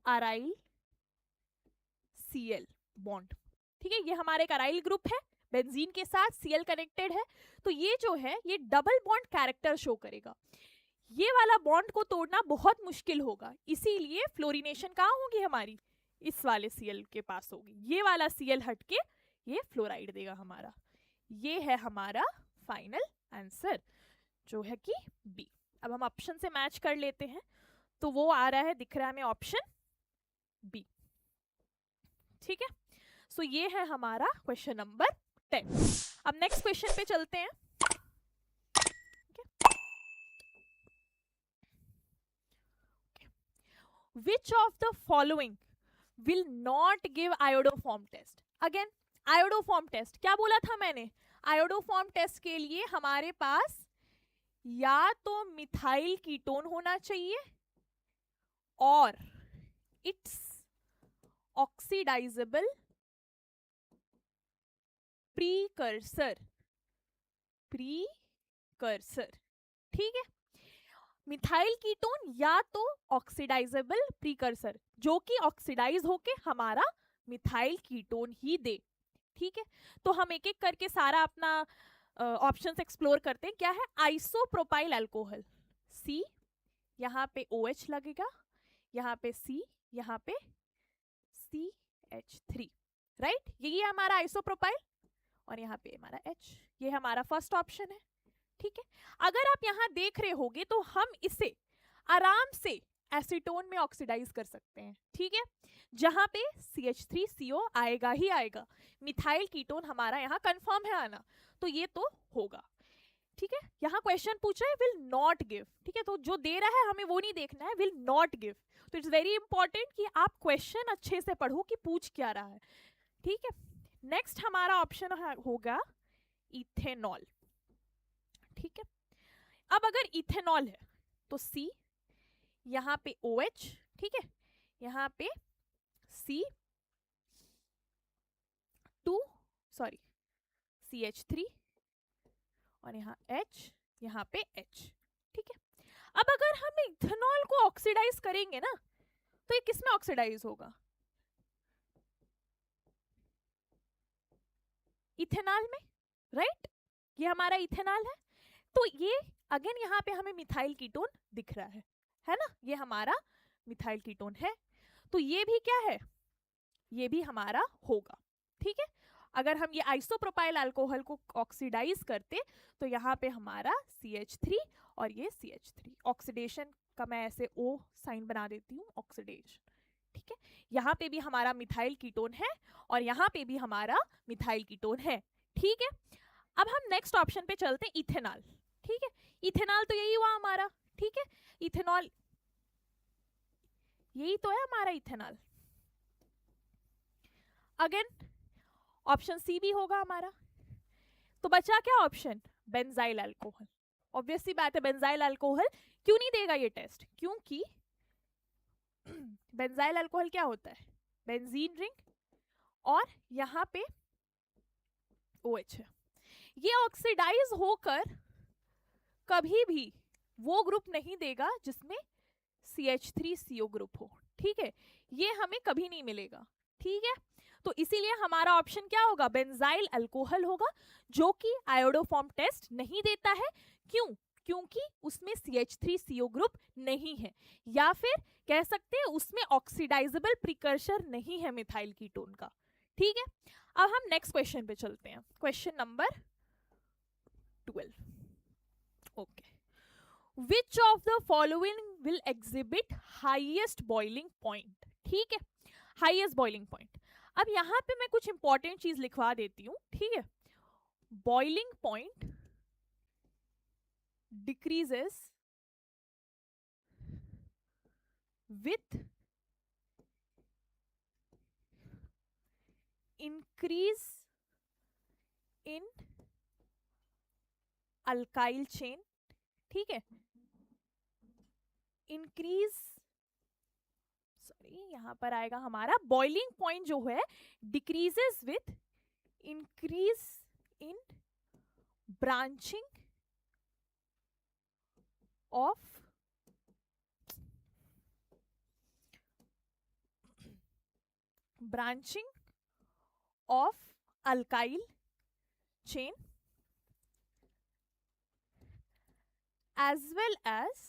B: aryl Cl bond. ठीक है, ये हमारे एक अराइल ग्रुप है, बेंजीन के साथ Cl कनेक्टेड है, तो ये जो है ये डबल बॉन्ड कैरेक्टर शो करेगा। ये वाला बॉन्ड को तोड़ना बहुत मुश्किल होगा, इसीलिए फ्लोरिनेशन कहाँ होगी हमारी, इस वाले Cl के पास होगी। ये वाला Cl हटके ये फ्लोराइड देगा हमारा। ये है हमारा फाइनल आंसर जो है कि बी। अब हम ऑप्शन से मैच कर लेते हैं, तो वो आ रहा है, दिख रहा है हमें ऑप्शन बी। ठीक है, सो ये है हमारा क्वेश्चन नंबर 10। अब नेक्स्ट क्वेश्चन पे चलते हैं। Which of the following will not give iodoform test? Again, iodoform test क्या बोला था मैंने, iodoform test के लिए हमारे पास या तो मिथाइल कीटोन होना चाहिए और इट्स ऑक्सीडाइजेबल प्रीकर्सर। ठीक है, मिथाइल कीटोन या तो ऑक्सीडाइजेबल प्रीकर्सर जो कि ऑक्सीडाइज होके हमारा मिथाइल कीटोन ही दे। ठीक है, तो हम एक एक करके सारा अपना ऑप्शंस एक्सप्लोर करते हैं। क्या है, आइसोप्रोपाइल अल्कोहल C, यहाँ पे OH लगेगा, यहाँ पे C, यहाँ पे CH3, राइट। यही है हमारा आइसोप्रोपाइल और यहाँ पे हमारा H, ये हमारा फर्स्ट ऑप्शन है। ठीक है, अगर आप यहाँ देख रहे होगे तो हम इसे आराम से एसीटोन में ऑक्सीडाइज कर सकते हैं। ठीक है, जहां पे CH3CO आएगा ही आएगा, मिथाइल कीटोन हमारा यहाँ कंफर्म है आना, तो ये तो होगा। ठीक है, यहाँ क्वेश्चन पूछ रहा है विल नॉट गिव। ठीक है, तो जो दे रहा है हमें वो नहीं देखना है, विल नॉट गिव। तो इट्स वेरी इंपॉर्टेंट कि आप क्वेश्चन अच्छे से पढ़ो कि पूछ क्या रहा है। ठीक है, नेक्स्ट हमारा ऑप्शन होगा इथेनॉल। ठीक है, अब अगर इथेनॉल है तो C, यहाँ पे OH, ठीक है, यहाँ पे CH3 और यहाँ H, यहाँ पे H। ठीक है, अब अगर हम इथेनॉल को ऑक्सीडाइज करेंगे ना तो ये किस में ऑक्सीडाइज होगा, इथेनॉल में, राइट। ये हमारा इथेनॉल है, तो ये अगेन यहाँ पे हमें मिथाइल कीटोन दिख रहा है ना, ये हमारा मिथाइल कीटोन है, तो ये भी क्या है, ये भी हमारा होगा। ठीक है, अगर हम ये आइसोप्रोपाइल अल्कोहल को ऑक्सीडाइज करते तो यहाँ पे हमारा CH3 और ये CH3, ऑक्सीडेशन का मैं ऐसे O साइन बना देती हूँ, ऑक्सीडेशन। ठीक है, यहाँ पे भी हमारा मिथाइल कीटोन है और यहाँ पे भी हमारा मिथाइल कीटोन है। ठीक है, अब हम नेक्स्ट ऑप्शन पे चलते हैं, इथेनॉल। ठीक है, इथेनॉल तो यही हुआ हमारा। ठीक है, इथेनॉल यही तो है हमारा इथेनॉल। अगेन ऑप्शन सी भी होगा हमारा, तो बचा क्या ऑप्शन, बेंजाइल अल्कोहल। ऑब्वियस सी बात है, बेंजाइल अल्कोहल क्यों नहीं देगा ये टेस्ट, क्योंकि बेंजाइल अल्कोहल क्या होता है, बेंजीन रिंग और यहाँ पे OH है। ये ऑक्सीडाइज होकर कभी भी वो ग्रुप नहीं देगा जिसमें CH3CO ग्रुप हो। ठीक है, ये हमें कभी नहीं मिलेगा। ठीक है, तो इसीलिए हमारा ऑप्शन क्या होगा, बेंजाइल अल्कोहल होगा, जो कि आयोडोफॉर्म टेस्ट नहीं देता है। क्यों, क्योंकि उसमें CH3CO ग्रुप नहीं है, या फिर कह सकते हैं उसमें ऑक्सीडाइजेबल प्रिकर्सर नहीं है मिथाइल कीटोन का। ठीक है, अब हम नेक्स्ट क्वेश्चन पे चलते हैं, question number 12। Okay, which of the following will exhibit highest boiling point. ठीक है, हाईएस्ट बॉइलिंग पॉइंट। अब यहां पे मैं कुछ इंपॉर्टेंट चीज लिखवा देती हूं। ठीक है, boiling point decreases with increase in alkyl chain, ठीक है, इंक्रीज, सॉरी यहां पर आएगा हमारा बॉइलिंग पॉइंट जो है decreases with increase in branching of alkyl chain as well as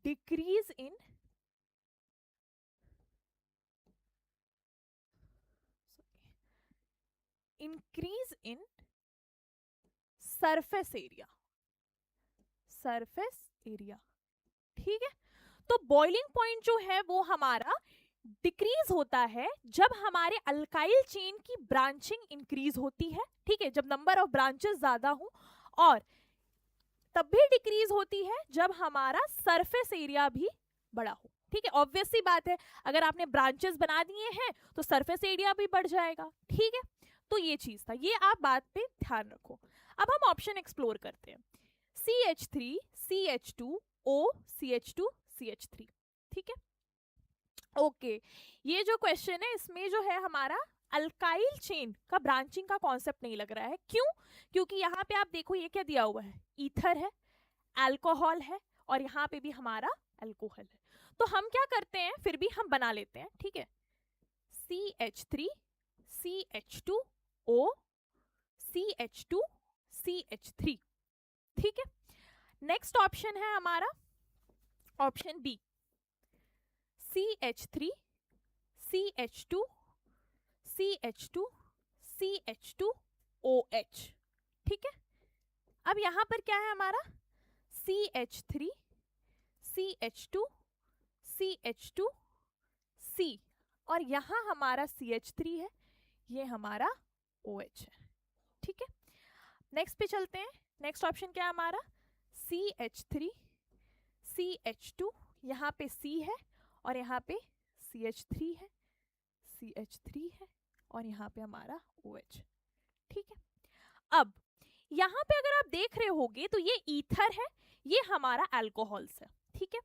B: decrease in increase in surface area, ठीक है। तो बॉइलिंग पॉइंट जो है वो हमारा डिक्रीज होता है जब हमारे अल्काइल चेन की ब्रांचिंग इंक्रीज होती है, ठीक है, जब नंबर ऑफ ब्रांचेस ज्यादा हो, और तब भी डिक्रीज होती है जब हमारा सरफेस एरिया भी बड़ा हो, ठीक है। ऑब्वियस सी बात है, अगर आपने ब्रांचेस बना दिए हैं तो सरफेस एरिया भी बढ़ जाएगा, ठीक है। तो ये चीज था, ये आप बात पे ध्यान रखो। अब हम ऑप्शन एक्सप्लोर करते हैं। CH3 CH2 O CH2 CH3, ठीक है। ओके, ये जो क्वेश्चन है इसमें जो है हमारा अल्काइल चेन का ब्रांचिंग का कॉन्सेप्ट नहीं लग रहा है। क्यों? क्योंकि यहाँ पे आप देखो ये क्या दिया हुआ है, ईथर है, अल्कोहल है, और यहाँ पे भी हमारा अल्कोहल है। तो हम क्या करते हैं, फिर भी हम बना लेते हैं, ठीक है। CH3 CH2 O CH2 CH3, ठीक है। नेक्स्ट ऑप्शन है हमारा option B, CH3 CH2 CH2 CH2 OH, ठीक है। अब यहां पर क्या है हमारा CH3 CH2 CH2 C, और यहां हमारा CH3 है, ये हमारा OH है, ठीक है। नेक्स्ट पे चलते हैं। नेक्स्ट ऑप्शन क्या है हमारा CH3 CH2, यहाँ पे C है और यहाँ पे CH3 है, CH3 है, और यहाँ पे हमारा OH, ठीक है। अब यहाँ पे अगर आप देख रहे होगे तो ये ईथर है, ये हमारा अल्कोहल्स है, ठीक है।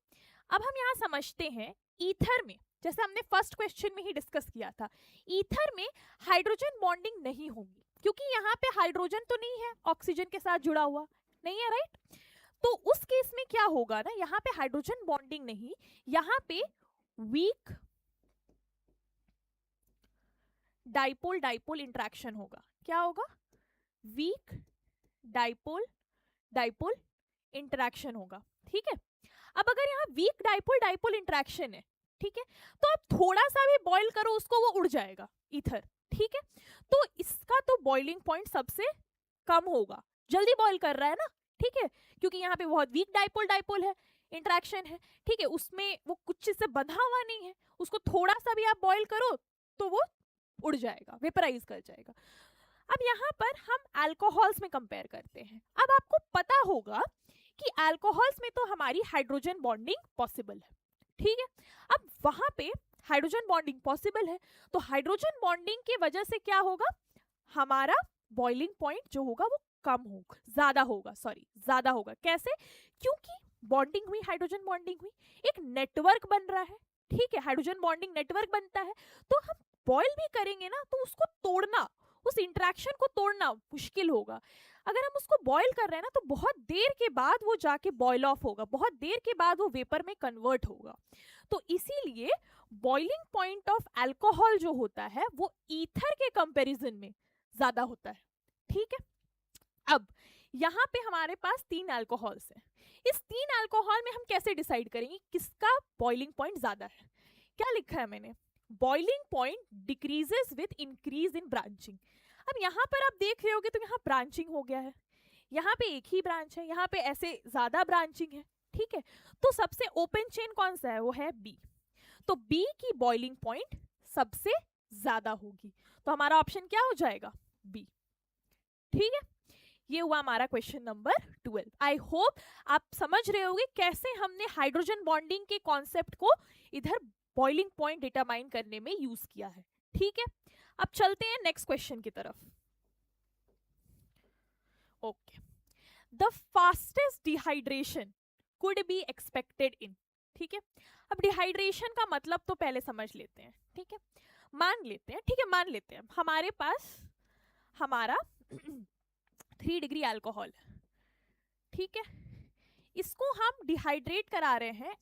B: अब हम यहाँ समझते हैं ईथर में, जैसे हमने फर्स्ट क्वेश्चन में ही डिस्कस किया था, ईथर में हाइड्रोजन बॉन्डिंग नहीं होगी, क्योंकि यहाँ पे हाइड्रोजन तो नहीं है ऑक्सीजन के साथ जुड़ा हुआ, नहीं है, राइट। तो उस केस में क्या होगा ना, यहाँ पे हाइड्रोजन बॉन्डिंग नहीं, यहाँ पे वीक डाइपोल डाइपोल इंटरेक्शन होगा। क्या होगा? वीक डाइपोल डाइपोल इंटरेक्शन होगा, ठीक है। अब अगर यहाँ वीक डाइपोल डाइपोल इंटरेक्शन है, ठीक है, तो आप थोड़ा सा भी बॉईल करो उसको, वो उड़ जाएगा ईथर, ठीक है। तो इसका तो बॉइलिंग पॉइंट सबसे कम होगा, जल्दी बॉईल कर रहा है ना, ठीक है, क्योंकि यहाँ पे बहुत वीक डाइपोल डाइपोल है इंटरेक्शन है, ठीक है, उसमें वो कुछ चीज से बंधा हुआ नहीं है, उसको थोड़ा सा भी आप बॉईल करो तो वो उड़ जाएगा, वेपराइज कर जाएगा। अब यहाँ पर हम अल्कोहल्स में कंपेयर करते हैं। अब आपको पता होगा कि अल्कोहल्स में तो हमारी हाइड्रोजन बॉन्डिंग पॉसिबल है, ठीक है। अब वहां पे हाइड्रोजन बॉन्डिंग पॉसिबल है, तो हाइड्रोजन बॉन्डिंग की वजह से क्या होगा, हमारा बॉइलिंग पॉइंट जो होगा वो कम होगा, ज्यादा होगा। कैसे? क्योंकि बॉन्डिंग हुई, हाइड्रोजन बॉन्डिंग हुई, एक नेटवर्क बन रहा है, ठीक है, हाइड्रोजन बॉन्डिंग नेटवर्क बनता है, तो हम बॉयल भी करेंगे ना तो उसको तोड़ना, उस इंटरेक्शन को तोड़ना मुश्किल होगा। अगर हम उसको बॉयल कर रहे हैं ना तो बहुत देर के बाद वो जाके बॉयल ऑफ होगा, बहुत देर के बाद वो वेपर में कन्वर्ट होगा। तो इसीलिए बॉइलिंग पॉइंट ऑफ अल्कोहल जो होता है वो ईथर के कंपैरिजन में ज्यादा होता है, ठीक है। अब यहाँ पे हमारे पास 3 अल्कोहल्स हैं, इस 3 अल्कोहल में हम कैसे डिसाइड करेंगे किसका बॉइलिंग पॉइंट ज्यादा है? क्या लिखा है मैंने, boiling point decreases with increase in branching. अब यहाँ पर आप देख रहे होगे तो यहाँ ब्रांचिंग हो गया है, यहाँ पे एक ही ब्रांच है, यहाँ पे ऐसे ज्यादा ब्रांचिंग है, ठीक है। तो सबसे ओपन चेन कौन सा है, वो है बी, तो बी की बॉइलिंग पॉइंट सबसे ज्यादा होगी, तो हमारा ऑप्शन क्या हो जाएगा, बी, ठीक है। ये हुआ हमारा क्वेश्चन नंबर 12। आई होप आप समझ रहे होगे कैसे हमने हाइड्रोजन बॉन्डिंग के कॉन्सेप्ट को इधर बॉइलिंग पॉइंट डिटरमाइन करने में यूज किया है, ठीक है। अब चलते हैं नेक्स्ट क्वेश्चन की तरफ। Okay, the fastest dehydration could be expected इन। ठीक है, अब डिहाइड्रेशन का मतलब तो पहले समझ लेते हैं। ठीक है, मान लेते हैं हमारे पास हमारा 3 डिग्री अल्कोहल, ठीक है, इसको हम डिहाइड्रेट करा रहे हैं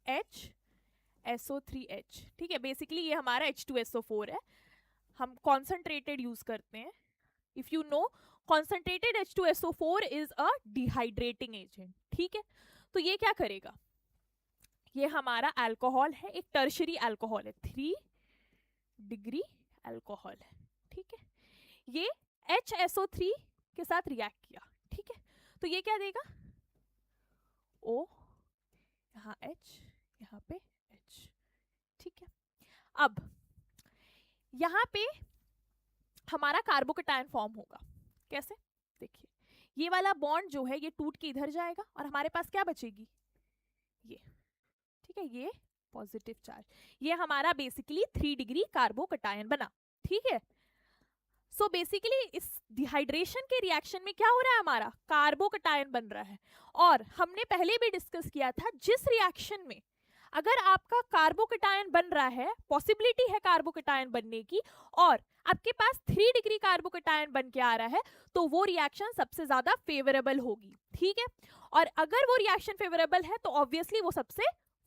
B: HSO3H। ठीक है, बेसिकली ये हमारा H2SO4 है, हम कॉन्सेंट्रेटेड यूज करते हैं। If you know, concentrated H2SO4 is a dehydrating agent. ठीक है, तो ये क्या करेगा, ये हमारा अल्कोहल है, एक टर्शरी अल्कोहल है, 3 डिग्री अल्कोहल है। ठीक है, ये HSO3 के साथ रिएक्ट किया। ठीक है, तो ये क्या देगा, O, यहाँ H, यहाँ पे H। ठीक है, अब यहाँ पे हमारा कार्बोकैटायन फॉर्म होगा। कैसे, देखिए, ये वाला बॉन्ड जो है ये टूट के इधर जाएगा और हमारे पास क्या बचेगी, ये। ठीक है, ये पॉजिटिव चार्ज, ये हमारा बेसिकली 3 डिग्री कार्बोकैटायन बना। ठीक है, सो बेसिकली इस डिहाइड्रेशन के रिएक्शन में क्या हो रहा है, हमारा कार्बोकैटायन बन रहा है। और हमने पहले भी डिस्कस किया था, जिस रिएक्शन में अगर आपका कार्बोकैटायन बन रहा है, पॉसिबिलिटी है कार्बोकैटायन बनने की, और आपके पास 3 डिग्री कार्बोकैटायन बन के आ रहा है, तो वो रिएक्शन सबसे ज्यादा फेवरेबल होगी। ठीक है, और अगर वो रिएक्शन फेवरेबल है तो ऑब्वियसली वो सबसे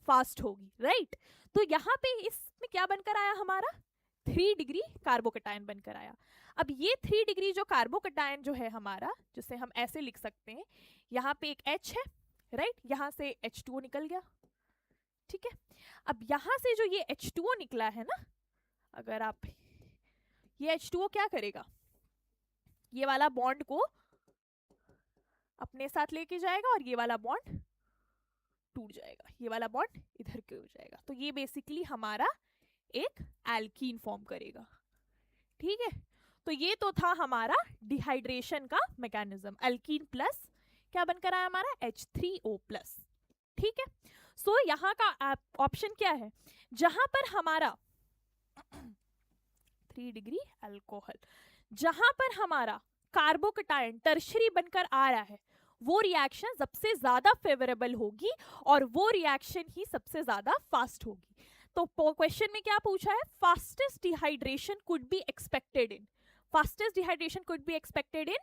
B: फास्ट होगी, राइट। तो यहाँ पे इसमें क्या बनकर आया, हमारा 3 डिग्री कार्बोकैटायन बनकर आया। अब ये 3 डिग्री जो कार्बोकैटायन जो है हमारा, जिसे हम ऐसे लिख सकते हैं, यहाँ पे एक H है, राइट, यहाँ से H2O निकल गया। ठीक है, अब यहाँ से जो ये H2O निकला है ना, अगर आप ये H2O क्या करेगा, ये वाला बॉन्ड को अपने साथ लेके जाएगा और ये वाला बॉन्ड टूट जाएगा, ये वाला बॉन्ड इधर के हो जाएगा। तो ये बेसिकली हमारा एक एल्कीन फॉर्म करेगा। ठीक है, तो ये तो था हमारा डिहाइड्रेशन का मैकेनिज्म। एल्कीन प्लस क्या बनकर आया हमारा, H3O प्लस। ठीक है, सो यहाँ का ऑप्शन क्या है, जहां पर हमारा 3 डिग्री अल्कोहल, जहां पर हमारा कार्बोकैटायन टर्शरी बनकर आ रहा है, वो रिएक्शन सबसे ज्यादा फेवरेबल होगी और वो रिएक्शन ही सबसे ज्यादा फास्ट होगी। तो क्वेश्चन में क्या पूछा है, fastest dehydration could be expected in, fastest dehydration could be expected in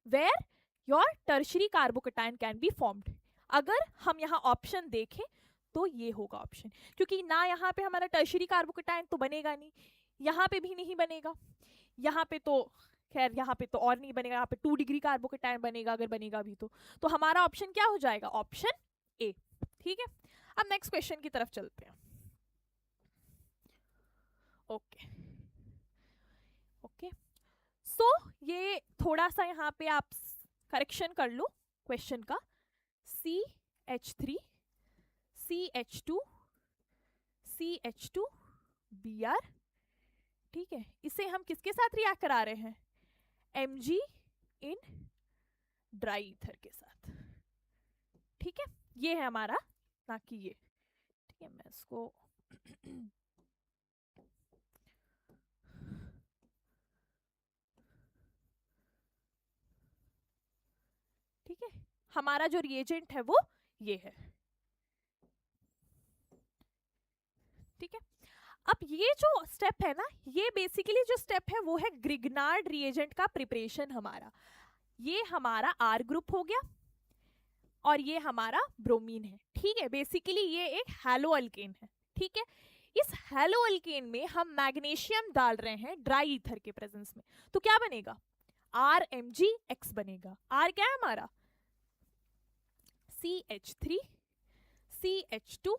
B: where your tertiary carbocation can be formed. अगर हम यहाँ ऑप्शन देखें तो ये होगा ऑप्शन, क्योंकि ना यहाँ पे हमारा टर्शरी कार्बोकैटायन तो बनेगा नहीं, यहाँ पे भी नहीं बनेगा, यहाँ पे तो खैर यहाँ पे तो और नहीं बनेगा, यहाँ पे 2 डिग्री कार्बोकैटायन बनेगा, अगर बनेगा भी तो हमारा ऑप्शन क्या हो जाएगा, ऑप्शन ए। ठीक है, अब नेक्स्ट क्वेश्चन की तरफ चलते हैं। ओके ओके, सो ये थोड़ा सा यहाँ पे आप करेक्शन कर लो क्वेश्चन का, CH3 CH2 CH2 Br। ठीक है, इसे हम किसके साथ रिएक्ट करा रहे हैं, Mg इन ड्राई ईथर के साथ। ठीक है, ये है हमारा, ना कि ये। ठीक है, मैं इसको ठीक है, हमारा जो रिएजेंट है वो ये है। ठीक है, अब ये जो स्टेप है ना, ये बेसिकली जो स्टेप है वो है ग्रिग्नार्ड रिएजेंट का प्रिपरेशन हमारा। ये हमारा R ग्रुप हो गया और ये हमारा ब्रोमीन है। ठीक है, बेसिकली ये एक हैलो अल्केन है। ठीक है, इस हैलो अल्केन में हम मैग्नीशियम डाल रहे हैं ड्राई ईथर के प्रेजेंस में, तो क्या बनेगा, RMgX बनेगा। R क्या है हमारा, CH3 CH2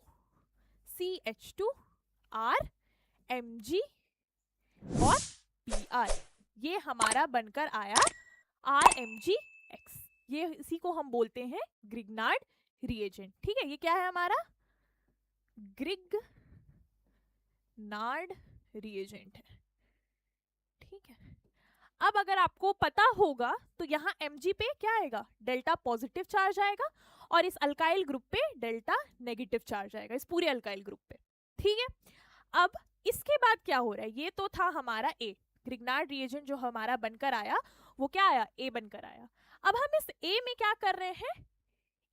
B: CH2 RMg और Br, ये हमारा बनकर आया RMgX। ये इसी को हम बोलते हैं ग्रिग्नार्ड रिएजेंट। ठीक है, ये क्या है हमारा, ग्रिग्नार्ड रिएजेंट है। ठीक है, अब अगर आपको पता होगा तो यहाँ Mg पे क्या आएगा, डेल्टा पॉजिटिव चार्ज आएगा और इस अल्काइल ग्रुप पे डेल्टा नेगेटिव चार्ज आएगा, इस पूरे अल्काइल ग्रुप पे। ठीक है, अब इसके बाद क्या हो रहा है, ये तो था हमारा A, ग्रिग्नार्ड रिएजेंट जो हमारा बनकर आया वो क्या आया, A बनकर आया। अब हम इस A में क्या कर रहे हैं,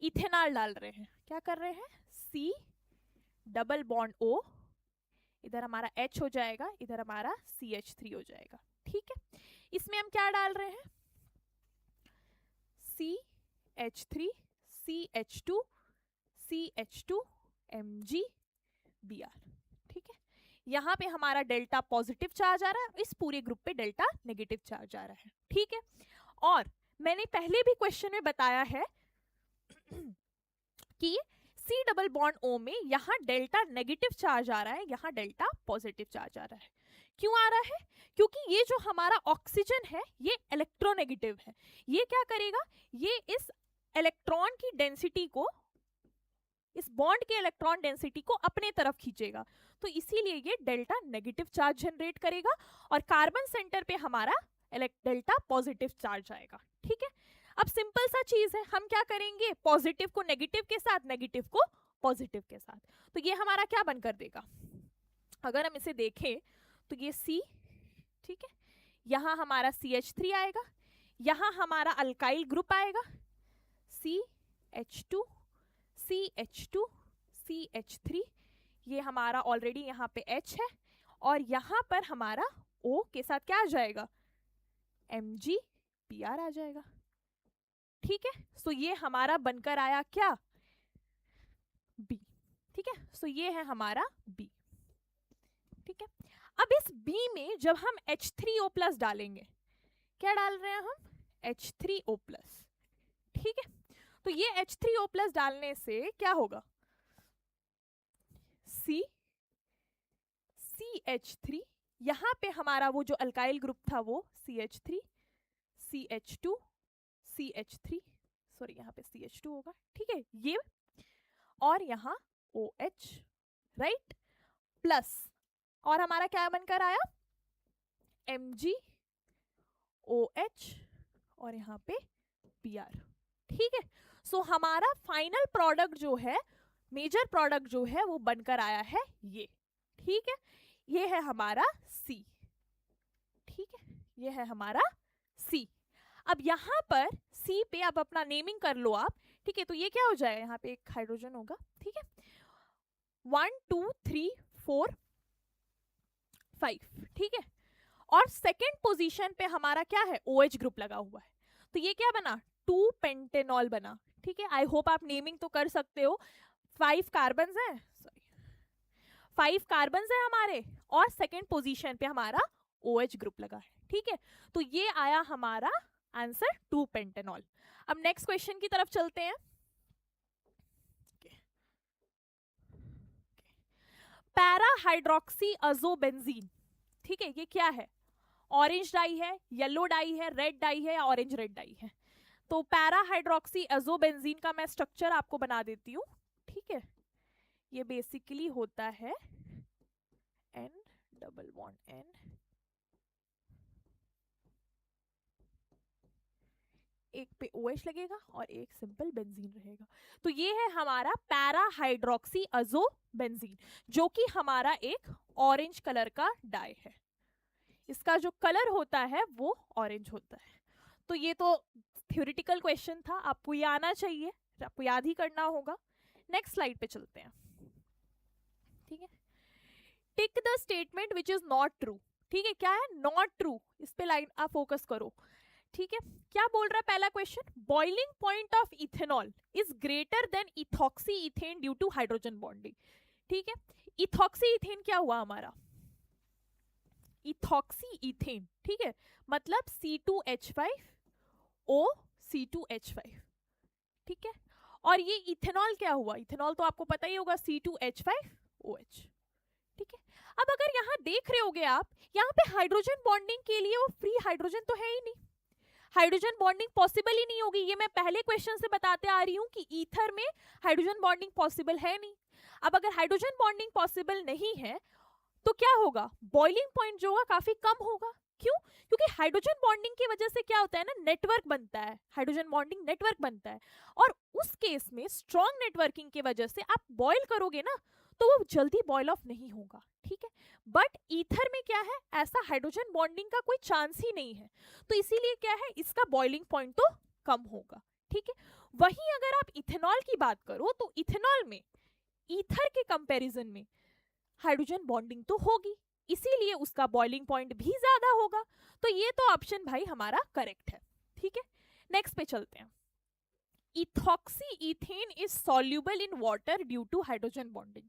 B: इथेनॉल डाल रहे हैं। क्या कर रहे हैं, C डबल बॉन्ड O, इधर हमारा H हो जाएगा, इधर हमारा CH3 हो जाएगा। ठीक है, इसमें हम क्या डाल रहे हैं, CH3 CH2 CH2 MgBr। ठीक है, यहाँ पे हमारा डेल्टा पॉजिटिव चार्ज आ रहा है, इस पूरे ग्रुप पे डेल्टा नेगेटिव चार्ज आ रहा है। ठीक है, और मैंने पहले भी क्वेश्चन में बताया है कि C डबल बॉन्ड O में यहाँ डेल्टा नेगेटिव चार्ज आ रहा है, यहाँ डेल्टा पॉजिटिव चार्ज आ रहा है। क्यों आ रहा है, क्योंकि ये जो हमारा ऑक्सीजन है ये इलेक्ट्रोनेगेटिव है। ये क्या करेगा, ये इस इलेक्ट्रॉन की डेंसिटी को, इस बॉन्ड के इलेक्ट्रॉन डेंसिटी को अपने तरफ खींचेगा, तो इसीलिए ये डेल्टा नेगेटिव चार्ज जनरेट करेगा और कार्बन सेंटर पे हमारा डेल्टा पॉजिटिव चार्ज आएगा। ठीक है, अब सिंपल सा चीज है, हम क्या करेंगे, पॉजिटिव को नेगेटिव के साथ, नेगेटिव को पॉजिटिव के साथ, तो ये हमारा क्या बनकर देगा, अगर हम इसे देखें तो ये C, ठीक है, यहाँ हमारा CH3 आएगा, यहाँ हमारा अल्काइल ग्रुप आएगा CH2 CH2 CH3, ये हमारा ऑलरेडी यहाँ पे H है, और यहाँ पर हमारा O के साथ क्या आ जाएगा, MgBr आ जाएगा। ठीक है, सो ये हमारा बनकर आया क्या, B। ठीक है, सो ये है हमारा B। ठीक है, अब इस B में जब हम H3O+ डालेंगे, क्या डाल रहे हैं हम, H3O+। ठीक है, तो ये H3O+ डालने से क्या होगा, CH3, यहाँ पे हमारा वो जो अल्काइल ग्रुप था वो CH3 CH2 CH3, सॉरी यहाँ पे CH2 होगा। ठीक है, ये और यहाँ OH, राइट, प्लस, और हमारा क्या बनकर आया, MgOH और यहाँ पे Br। ठीक है, सो हमारा फाइनल प्रोडक्ट जो है, मेजर प्रोडक्ट जो है वो बनकर आया है ये। ठीक है, ये है हमारा C। ठीक है, ये है हमारा C। अब यहाँ पर C पे अब अपना नेमिंग कर लो आप। ठीक है, तो ये क्या हो जाएगा, यहाँ पे एक हाइड्रोजन होगा। ठीक है, 1 2 3 4 5। ठीक है, और सेकेंड पोजीशन पे हमारा क्या है, OH ग्रुप लगा हुआ है, तो ये क्या बना, 2 पेंटेनॉल बना। ठीक है, आई होप आप नेमिंग तो कर सकते हो। 5 कार्बन है, सॉरी 5 कार्बन है हमारे, और सेकेंड पोजीशन पे हमारा OH ग्रुप लगा है। ठीक है, तो ये आया हमारा आंसर 2 पेंटेनॉल। अब नेक्स्ट क्वेश्चन की तरफ चलते हैं। Para hydroxy azobenzene. ठीक है, ये क्या है, ऑरेंज डाई है, येलो डाई है, रेड डाई है या ऑरेंज रेड डाई है। तो पैरा हाइड्रोक्सी अजोबेंजीन का मैं स्ट्रक्चर आपको बना देती हूँ। ठीक है, ये बेसिकली होता है N डबल बॉन्ड N, एक पे OH लगेगा और एक सिंपल बेंजीन रहेगा। तो ये है हमारा पैरा हाइड्रोक्सी अजोबेंजीन, जो कि हमारा एक ऑरेंज कलर का डाई है। इसका जो कलर होता है वो ऑरेंज होता है। तो ये तो थ्योरेटिकल क्वेश्चन था, आपको ये आना चाहिए, आपको याद ही करना होगा। नेक्स्ट स्लाइड पे चलते हैं। ठीक है, tick the statement which is not true. ठीक है, क्या है, नॉट ट्रू, इस पे लाइन आप फोकस करो। ठीक है, क्या बोल रहा है पहला question, boiling point of ethanol is greater than ethoxy ethane due to hydrogen bonding. ठीक है, इथॉक्सी इथेन क्या हुआ हमारा, इथॉक्सी इथेन। ठीक है, मतलब C2H5O C2H5। ठीक है, और ये इथेनॉल क्या हुआ, इथेनॉल तो आपको पता ही होगा, C2H5OH। ठीक है, अब अगर यहाँ देख रहे होगे आप, यहाँ पे हाइड्रोजन बॉन्डिंग के लिए वो फ्री हाइड्रोजन तो है ही नहीं, हाइड्रोजन बॉन्डिंग पॉसिबल ही नहीं होगी। ये मैं पहले क्वेश्चन से बताते आ रही हूँ कि ईथर में हाइड्रोजन बॉन्डिंग पॉसिबल है नहीं। अब अगर हाइड्रोजन बॉन्डिंग पॉसिबल नहीं है तो क्या होगा, बॉइलिंग पॉइंट जो होगा काफी कम होगा। क्यों, क्योंकि हाइड्रोजन बॉन्डिंग की वजह से क्या होता है ना, नेटवर्क बनता है, हाइड्रोजन बॉन्डिंग नेटवर्क बनता है, और उस केस में स्ट्रॉन्ग नेटवर्किंग की वजह से आप बॉयल करोगे ना तो वो जल्दी बॉयल ऑफ नहीं होगा। ठीक है, बट ईथर में क्या है, ऐसा हाइड्रोजन बॉन्डिंग का कोई चांस ही नहीं है, तो इसीलिए क्या है, इसका बॉइलिंग पॉइंट तो कम होगा, ठीक है। वहीं अगर आप इथेनॉल की बात करो तो इथेनॉल में ईथर के कंपैरिजन में हाइड्रोजन बॉन्डिंग तो होगी, इसीलिए उसका बॉइलिंग पॉइंट भी ज्यादा होगा। तो ये तो ऑप्शन भाई हमारा करेक्ट है, ठीक है। नेक्स्ट पे चलते हैं। Ethoxy ethane is soluble in water due to hydrogen bonding.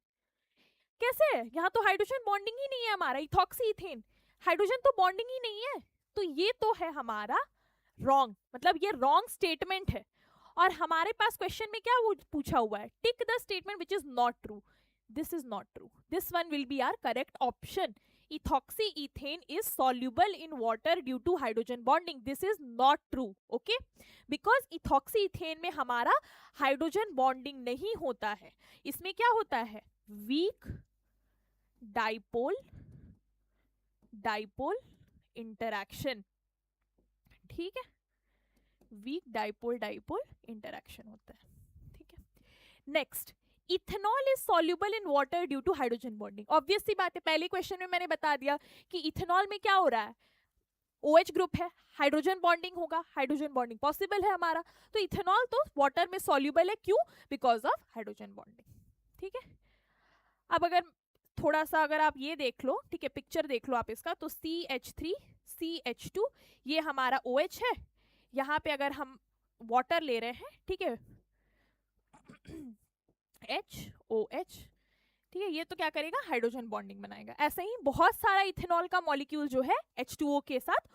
B: कैसे है, यहाँ तो हाइड्रोजन बॉन्डिंग ही नहीं है हमारा, इथॉक्सी इथेन हाइड्रोजन तो बॉन्डिंग ही नहीं है, तो ये तो है हमारा रॉन्ग, मतलब ये रॉन्ग स्टेटमेंट है। और हमारे पास क्वेश्चन में क्या पूछा हुआ है, tick the statement which is not true. This is not true, this one will be our correct option. Ethoxy ethane is soluble in water due to hydrogen bonding, this is not true, okay. Because ethoxy ethane में हमारा hydrogen bonding नहीं होता है, इसमें क्या होता है, week dipole dipole interaction, ठीक है, वीक डाइपोल डाइपोल इंटरैक्शन होता है, ठीक है। Next, ethanol is soluble in water due to hydrogen bonding. Obvious सी बात है, पहले क्वेश्चन में मैंने बता दिया कि इथेनॉल में क्या हो रहा है, OH ग्रुप है, हाइड्रोजन बॉन्डिंग होगा, हाइड्रोजन बॉन्डिंग पॉसिबल है हमारा, तो इथेनॉल तो वाटर में सॉल्युबल है, क्यों, बिकॉज ऑफ हाइड्रोजन बॉन्डिंग, ठीक है। अब अगर थोड़ा सा अगर आप ये देख लो, ठीक है, पिक्चर देख लो आप इसका, तो CH3 CH2 ये हमारा OH है, यहाँ पे अगर हम वाटर ले रहे हैं, ठीक है, HOH, ठीक है, ये तो क्या करेगा, हाइड्रोजन बॉन्डिंग बनाएगा। ऐसे ही बहुत सारा इथेनॉल का मॉलिक्यूल जो है H2O के साथ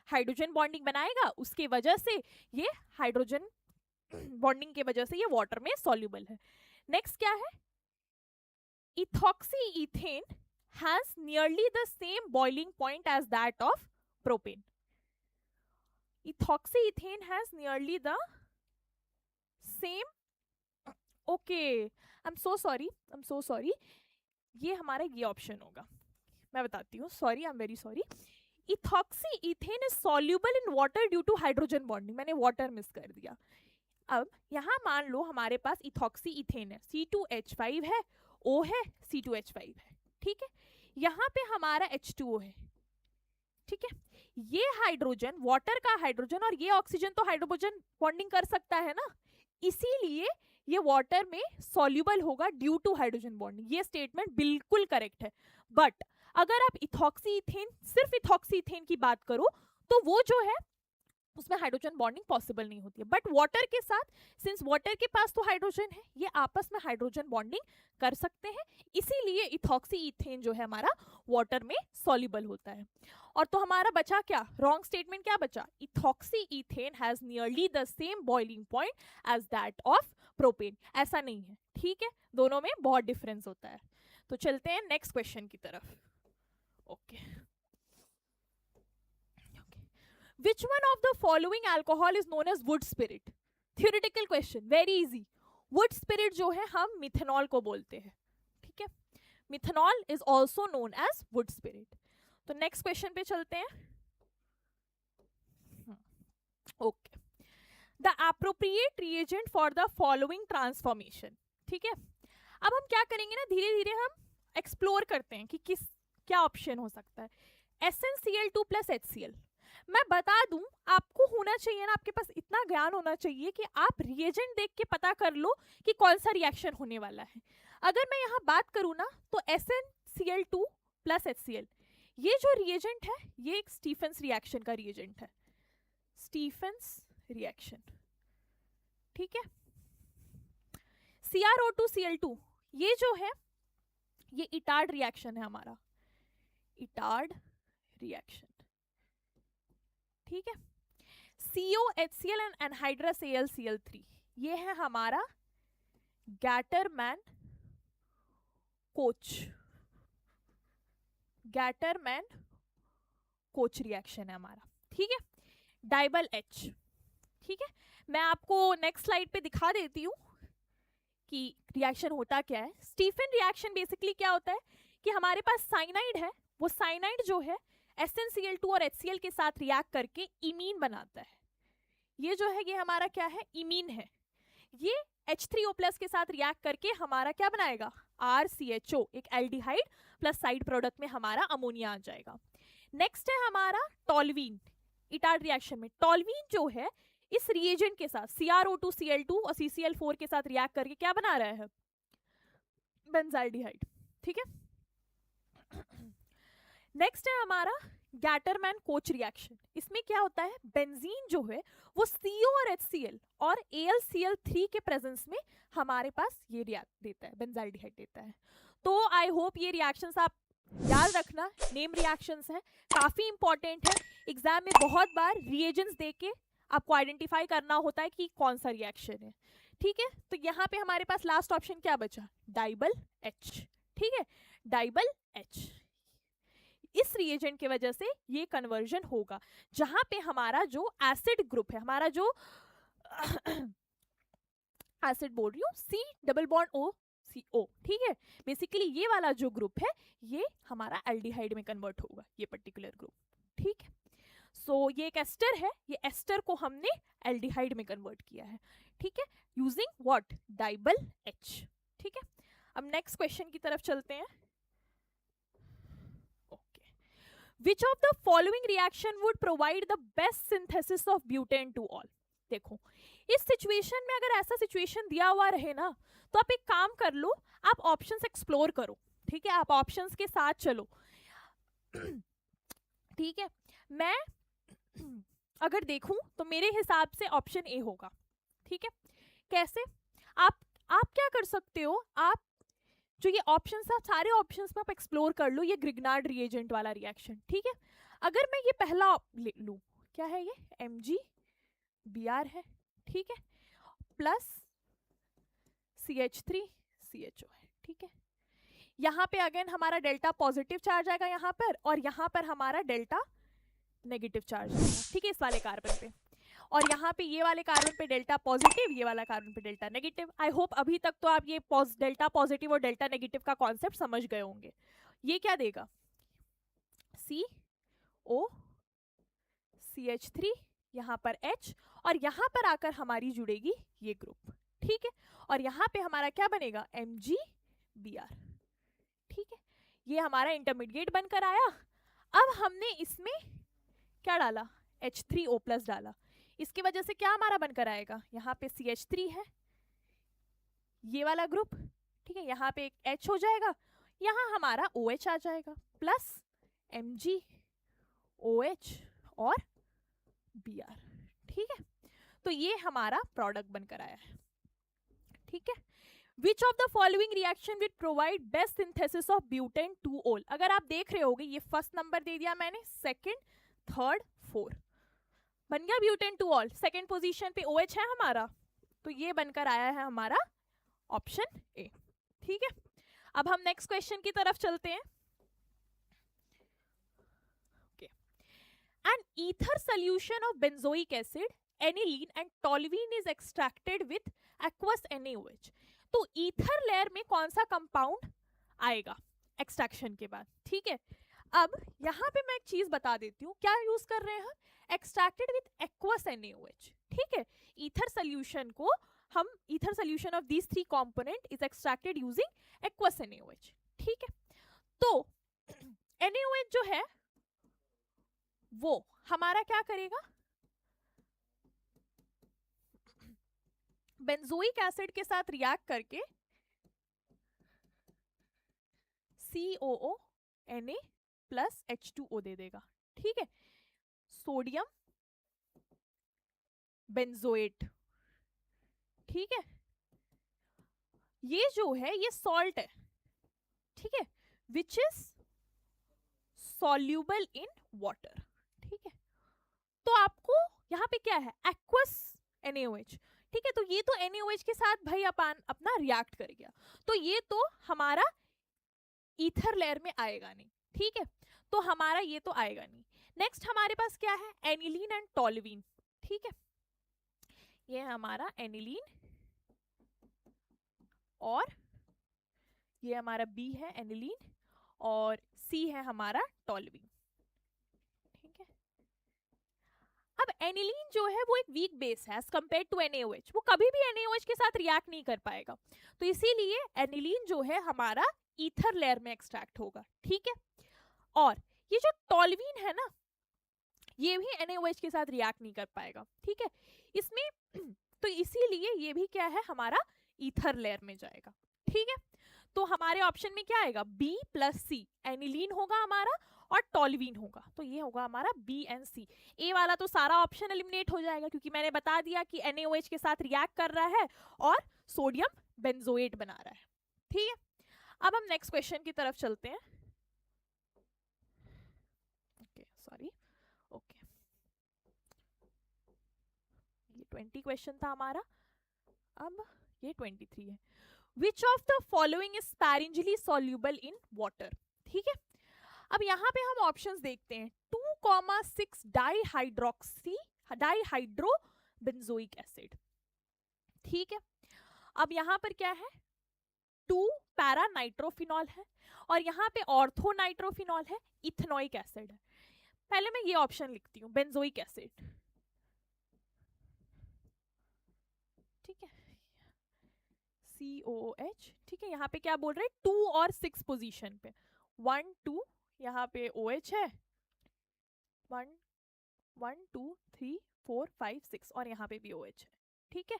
B: हाइड्रोजन बॉन्डिंग बनाएगा, उसके वजह से ये हाइड्रोजन बॉन्डिंग के वजह से ये वाटर में सॉल्युबल है। नेक्स्ट क्या है, ethoxy ethane has nearly the same boiling point as that of propane. Ethoxy ethane has nearly the same, okay, I am so sorry, ये हमारा ये ऑप्शन होगा, मैं बताती हूँ, sorry, I am very sorry. Ethoxy ethane is soluble in water due to hydrogen bonding, मैंने water miss कर दिया। अब यहाँ मान लो हमारे पास इथॉक्सी इथेन है, C2H5 है, O है, C2H5 है, ठीक है, यहाँ पे हमारा H2O है, ठीक है, ये हाइड्रोजन, वाटर का हाइड्रोजन और ये ऑक्सीजन तो हाइड्रोजन बॉन्डिंग कर सकता है ना, इसीलिए ये वाटर में सॉल्युबल होगा ड्यू टू हाइड्रोजन बॉन्डिंग, ये स्टेटमेंट बिल्कुल करेक्ट है। बट अगर आप इथॉक्सी इथेन, सिर्फ इथॉक्सी इथेन की बात करो तो वो जो है उसमें हाइड्रोजन बॉन्डिंग पॉसिबल नहीं होती है, बट वाटर के साथ, सिंस वाटर के पास तो हाइड्रोजन है, ये आपस में हाइड्रोजन बॉन्डिंग कर सकते हैं, इसीलिए इथॉक्सी इथेन जो है हमारा वाटर में सॉल्युबल होता है। और तो हमारा बचा क्या, रॉन्ग स्टेटमेंट क्या बचा, ethoxy ethane has nearly the same boiling point as that of propane, ऐसा नहीं है, ठीक है, दोनों में बहुत डिफरेंस होता है। तो चलते हैं नेक्स्ट क्वेश्चन की तरफ, okay. Which one of the following alcohol is known as wood spirit? Theoretical question, very easy. Wood spirit जो है हम मिथेनॉल को बोलते हैं, ठीक है, methanol is also known as wood spirit. तो नेक्स्ट क्वेश्चन पे चलते हैं, okay. The appropriate reagent for the following transformation, ठीक है। अब हम क्या करेंगे ना, धीरे धीरे हम एक्सप्लोर करते हैं कि क्या ऑप्शन हो सकता है। SnCl2 + HCl, मैं बता दूं, आपको होना चाहिए ना, आपके पास इतना ज्ञान होना चाहिए कि आप रिएजेंट देख के पता कर लो कि कौन सा रिएक्शन होने वाला है। अगर मैं यहाँ बात करूँ ना तो SnCl2 + HCl, ये जो रिएजेंट है ये एक स्टीफेंस रिएक्शन का रिएजेंट है, स्टीफेंस रिएक्शन, ठीक है। CrO2Cl2 ये जो है ये इटार्ड रिएक्शन है हमारा, इटार्ड रिएक्शन, ठीक है। COHCl एंड एनहाइड्रस AlCl3 ये है हमारा गैटरमैन कोच रिएक्शन है हमारा, ठीक है। डाइबल H, ठीक है, मैं आपको नेक्स्ट स्लाइड पे दिखा देती हूँ कि रिएक्शन होता क्या है। स्टीफन रिएक्शन बेसिकली क्या होता है कि हमारे पास साइनाइड है, वो साइनाइड जो है SnCl2 और HCl के साथ रिएक्ट करके इमीन बनाता है, ये जो है ये हमारा क्या है, इमीन है। ये H3O+ के साथ रिएक्ट करके हमारा क्या बनाएगा, RCHO, एक एल्डिहाइड प्लस साइड प्रोडक्ट में हमारा अमोनिया आ जाएगा। नेक्स्ट है हमारा टॉल्यूइन, इटार्ड रिएक्शन में टॉल्यूइन जो है इस रिएजेंट के साथ CrO2Cl2 और CCl4 के साथ रिएक्ट करके क्या बना रहा है? बेंजाल्डिहाइड। ठीक है, नेक्स्ट है हमारा गैटरमैन कोच रिएक्शन। इसमें क्या होता है, बेंजीन जो है वो CO और HCl और AlCl3 के प्रेजेंस में हमारे पास ये रिएक्ट देता है, बेंजाल्डिहाइड देता है। तो आई होप ये रिएक्शंस आप याद रखना, नेम रिएक्शंस हैं, काफी इंपॉर्टेंट है। एग्जाम में बहुत बार रिएजेंट्स देके आपको आइडेंटिफाई करना होता है कि कौन सा रिएक्शन है। ठीक है, तो यहाँ पे हमारे पास लास्ट ऑप्शन क्या बचा, डाइबल H। ठीक है, डाइबल H, इस रिएजेंट की वजह से ये कन्वर्जन होगा, जहां पे हमारा जो एसिड ग्रुप है, हमारा जो एसिड बोल रही हूँ C double bond O CO, ठीक है, बेसिकली ये वाला जो ग्रुप है ये हमारा एल्डिहाइड में कन्वर्ट होगा, ये पर्टिकुलर ग्रुप। ठीक है, सो ये एक एस्टर है, ये एस्टर को हमने एल्डिहाइड में कन्वर्ट किया है। ठीक है, यूजिंग व्हाट, डाइबल H। ठीक है, अब नेक्स्ट क्वेश्चन की तरफ चलते हैं। Which of the following reaction would provide the best synthesis of butane to all? देखो, इस सिचुएशन में अगर ऐसा सिचुएशन दिया हुआ रहे ना, तो आप एक काम कर लो, आप ऑप्शंस एक्सप्लोर करो। ठीक है, आप ऑप्शंस के साथ चलो। ठीक है, मैं अगर देखूं तो मेरे हिसाब से ऑप्शन ए होगा। ठीक है, कैसे, आप क्या कर सकते हो, आप जो ये ऑप्शंस है सारे ऑप्शंस में आप एक्सप्लोर कर लो, ये ग्रिग्नार्ड रिएजेंट वाला रिएक्शन। ठीक है, अगर मैं ये पहला ले लूं, क्या है ये, MgBr है। ठीक है, प्लस CH3CHO है। ठीक है, यहाँ पे अगेन हमारा डेल्टा पॉजिटिव चार्ज आएगा यहाँ पर, और यहाँ पर हमारा डेल्टा नेगेटिव चार्ज आएगा। ठीक है, इस वाले कार्बन पे, और यहाँ पे ये वाले कार्बन पे डेल्टा पॉजिटिव, ये वाला कार्बन पे डेल्टा नेगेटिव। आई होप अभी तक तो आप ये डेल्टा पॉजिटिव और डेल्टा नेगेटिव का कॉन्सेप्ट समझ गए होंगे। ये क्या देगा, CO CH3, यहाँ पर H, और यहाँ पर आकर हमारी जुड़ेगी ये ग्रुप। ठीक है, और यहाँ पे हमारा क्या बनेगा, MgBr। ठीक है, ये हमारा इंटरमीडिएट बनकर आया। अब हमने इसमें क्या डाला, H3O+ डाला, इसकी वजह से क्या हमारा बनकर आएगा, यहाँ पे CH3 है, ये वाला ग्रुप। ठीक है, यहाँ पे एक H हो जाएगा, यहाँ हमारा OH आ जाएगा, प्लस MgOH और Br। ठीक है, तो ये हमारा प्रोडक्ट बनकर आया है। ठीक है, Which of the following reaction will provide best synthesis of butane 2-ol? अगर आप देख रहे होगे, ये फर्स्ट नंबर दे दिया मैंने, सेकंड, थर्ड, फोर्थ, बन गया ब्यूटेन 2-ol। सेकंड पोजीशन पे OH है हमारा, तो ये बनकर आया है हमारा ऑप्शन ए। ठीक है, अब हम नेक्स्ट क्वेश्चन की तरफ चलते हैं। An ether solution of benzoic acid, aniline and toluene is extracted with aqueous NaOH। तो ईथर लेयर में कौन सा कंपाउंड आएगा एक्सट्रैक्शन के बाद। ठीक है, अब यहाँ पे मैं एक चीज बता देती हूँ, क्या यूज कर रहे हैं हम, एक्सट्रैक्टेड विथ एक्वस NaOH। ठीक है, ईथर सोल्यूशन को हम, ether solution of these 3 component is extracted using aqueous NaOH। ठीक है, तो NaOH जो है वो हमारा क्या करेगा, बेंजोइक एसिड के साथ रिएक्ट करके COO Na + H2O दे देगा। ठीक है, सोडियम बेंजोएट। ठीक है, ये जो है ये सॉल्ट है। ठीक है, which is soluble in water. ठीक है, तो आपको यहाँ पे क्या है, एक्वस NaOH। ठीक है, तो ये तो NaOH के साथ भाई अपना रिएक्ट कर गया, तो ये तो हमारा ईथर लेयर में आएगा नहीं। ठीक है, तो हमारा ये तो आएगा नहीं। नेक्स्ट हमारे पास क्या है, एनिलीन एंड टोलुईन। ठीक है, ये हमारा एनिलीन और ये हमारा B है एनिलीन और C है हमारा टोलुईन। ठीक है, अब एनिलीन जो है वो एक वीक बेस है एज कंपेयर टू NaOH, वो कभी भी NaOH के साथ रिएक्ट नहीं कर पाएगा, तो इसीलिए एनिलीन जो है हमारा ईथर लेयर में एक्सट्रैक्ट होगा। ठीक है, और ये जो टोलुईन है ना, ये भी NaOH के साथ रिएक्ट नहीं कर पाएगा, ठीक है। इसमें तो इसीलिए ये भी क्या है हमारा ईथर लेयर में जाएगा, ठीक है। तो हमारे ऑप्शन में क्या आएगा, B प्लस C, एनिलीन होगा हमारा और टॉल्यूइन होगा, तो ये होगा हमारा B एंड C। ए वाला तो सारा ऑप्शन एलिमिनेट हो जाएगा क्योंकि मैंने बता दिया कि NaOH के साथ रिएक्ट कर रहा है और सोडियम बेंजोएट बना रहा है, ठीक है। अब हम नेक्स्ट क्वेश्चन की तरफ चलते हैं। ओके सॉरी, ओके ये 20 क्वेश्चन था हमारा, अब ये 23 है। Which of the following is sparingly soluble in water, ठीक है। अब यहाँ पे हम ऑप्शंस देखते हैं, 2,6 डाइहाइड्रोबेंजोइक एसिड, ठीक है। अब यहाँ पर क्या है, 2 पैरा नाइट्रोफिनॉल है और यहाँ पे ऑर्थो नाइट्रोफिनॉल है, इथेनोइक एसिड है। पहले मैं ये ऑप्शन लिखती हूँ, बेंजोइक एसिड, ठीक है, COOH, ठीक है। यहाँ पे क्या बोल रहे हैं, 2 और 6 पोजीशन पे, 1 2, यहाँ पे OH है, 1 1 2 3 4 5 6 और यहाँ पे भी OH है, ठीक है।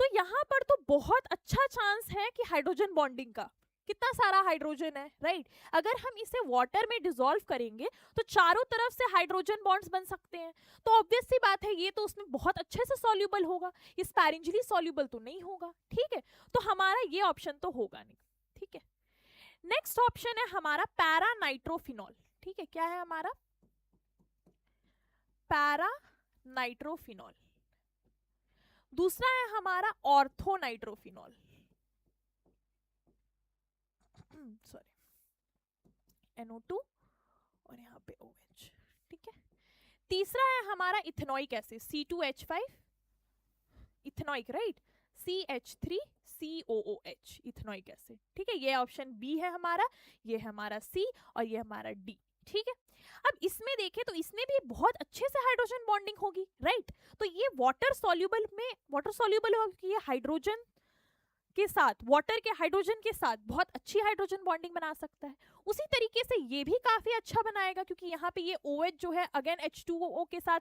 B: तो यहाँ पर तो बहुत अच्छा चांस है कि हाइड्रोजन बॉन्डिंग का, कितना सारा हाइड्रोजन है, राइट। अगर हम इसे वाटर में डिसॉल्व करेंगे तो चारों तरफ से हाइड्रोजन बॉन्ड्स बन सकते हैं, तो ऑब्वियस सी बात है ये तो उसमें बहुत अच्छे से सॉल्युबल होगा, ये स्पैरिंजली सॉल्युबल तो नहीं होगा, ठीक है। तो हमारा ये ऑप्शन तो होगा नहीं, ठीक है। नेक्स्ट ऑप्शन है हमारा पैरा नाइट्रोफिनॉल, ठीक है। क्या है हमारा, पैरा नाइट्रोफिनॉल। दूसरा है हमारा ऑर्थो नाइट्रोफिनॉल, सॉरी NO2 और यहाँ पे OH, ठीक है। तीसरा है हमारा ethanoic acid, C2H5 ethanoic, right, CH3COOH ethanoic acid, ठीक है। ये ऑप्शन B है हमारा, ये है हमारा C और ये हमारा D, ठीक है। अब इसमें देखें तो इसमें भी बहुत अच्छे से हाइड्रोजन बॉन्डिंग होगी, राइट। तो ये वाटर सॉल्युबल होगा क्योंकि ये हाइड्रोजन के साथ, वाटर के हाइड्रोजन के साथ बहुत अच्छी हाइड्रोजन बॉन्डिंग बना सकता है। उसी तरीके से ये भी काफी अच्छा बनाएगा क्योंकि यहाँ पे ये OH जो है अगेन H2O के साथ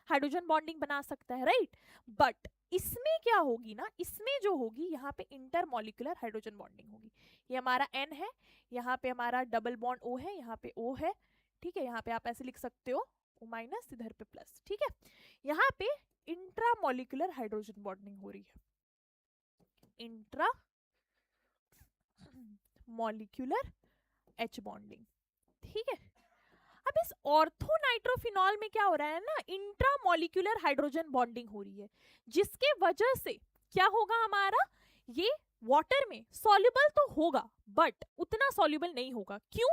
B: हाइड्रोजन बॉन्डिंग बना सकता है, राइट। बट इसमें क्या होगी ना, इसमें जो होगी यहाँ पे इंटरमॉलिक्यूलर हाइड्रोजन बॉन्डिंग होगी। ये हमारा N है, यहाँ पे हमारा डबल बॉन्ड O है, यहाँ पे O है, ठीक है। यहाँ पे आप ऐसे लिख सकते हो O माइनस, इधर पे प्लस, ठीक है। यहाँ पे इंट्रामॉलिक्यूलर हाइड्रोजन बॉन्डिंग हो रही है, इंट्रा मॉलिक्यूलर H बॉन्डिंग, ठीक है। अब इस ऑर्थो नाइट्रोफिनॉल में क्या हो रहा है ना, इंट्रा मॉलिक्यूलर हाइड्रोजन बॉन्डिंग हो रही है, जिसके वजह से क्या होगा हमारा, ये वाटर में सॉल्युबल तो होगा बट उतना सॉल्युबल नहीं होगा। क्यों?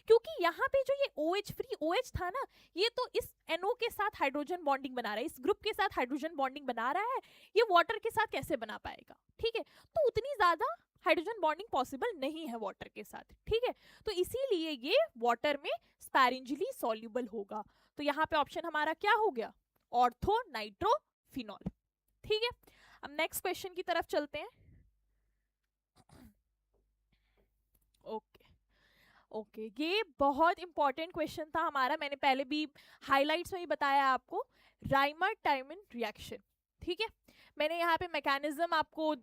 B: क्योंकि यहाँ पे जो ये OH फ्री OH था ना, ये तो इस NO के साथ हाइड्रोजन बॉन्डिंग बना रहा है, इस ग्रुप के साथ हाइड्रोजन बॉन्डिंग बना रहा है, ये वाटर के साथ कैसे बना पाएगा, ठीक है। तो उतनी ज्यादा हाइड्रोजन बॉन्डिंग पॉसिबल नहीं है वाटर के साथ, ठीक है। तो इसीलिए ये वाटर में स्पैरिंजली सॉल्युबल होगा। तो यहाँ पे ऑप्शन हमारा क्या हो गया, ऑर्थो नाइट्रोफिनॉल, ठीक है। अब नेक्स्ट क्वेश्चन की तरफ चलते हैं। ओके, ये बहुत इंपॉर्टेंट क्वेश्चन था हमारा, मैंने पहले भी हाइलाइट्स में ही बताया आपको, राइमर-टाइमन रिएक्शन, ठीक है। मैंने यहाँ पे मैकेनिज्म आपको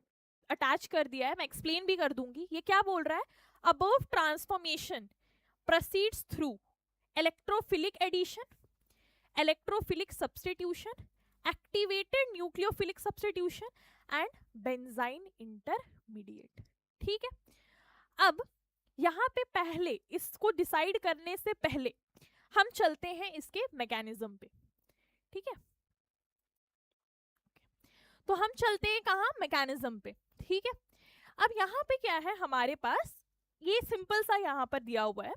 B: अटैच कर दिया है, मैं एक्सप्लेन भी कर दूंगी। ये क्या बोल रहा है, above transformation proceeds through electrophilic addition, electrophilic substitution, activated nucleophilic substitution and benzyne intermediate, ठीक है। अब यहाँ पे पहले इसको डिसाइड करने से पहले हम चलते हैं इसके मैकेनिज्म पे, ठीक है। तो हम चलते हैं कहाँ, मैकेनिज्म पे, ठीक है। अब यहाँ पे क्या है हमारे पास, ये सिंपल सा यहाँ पर दिया हुआ है।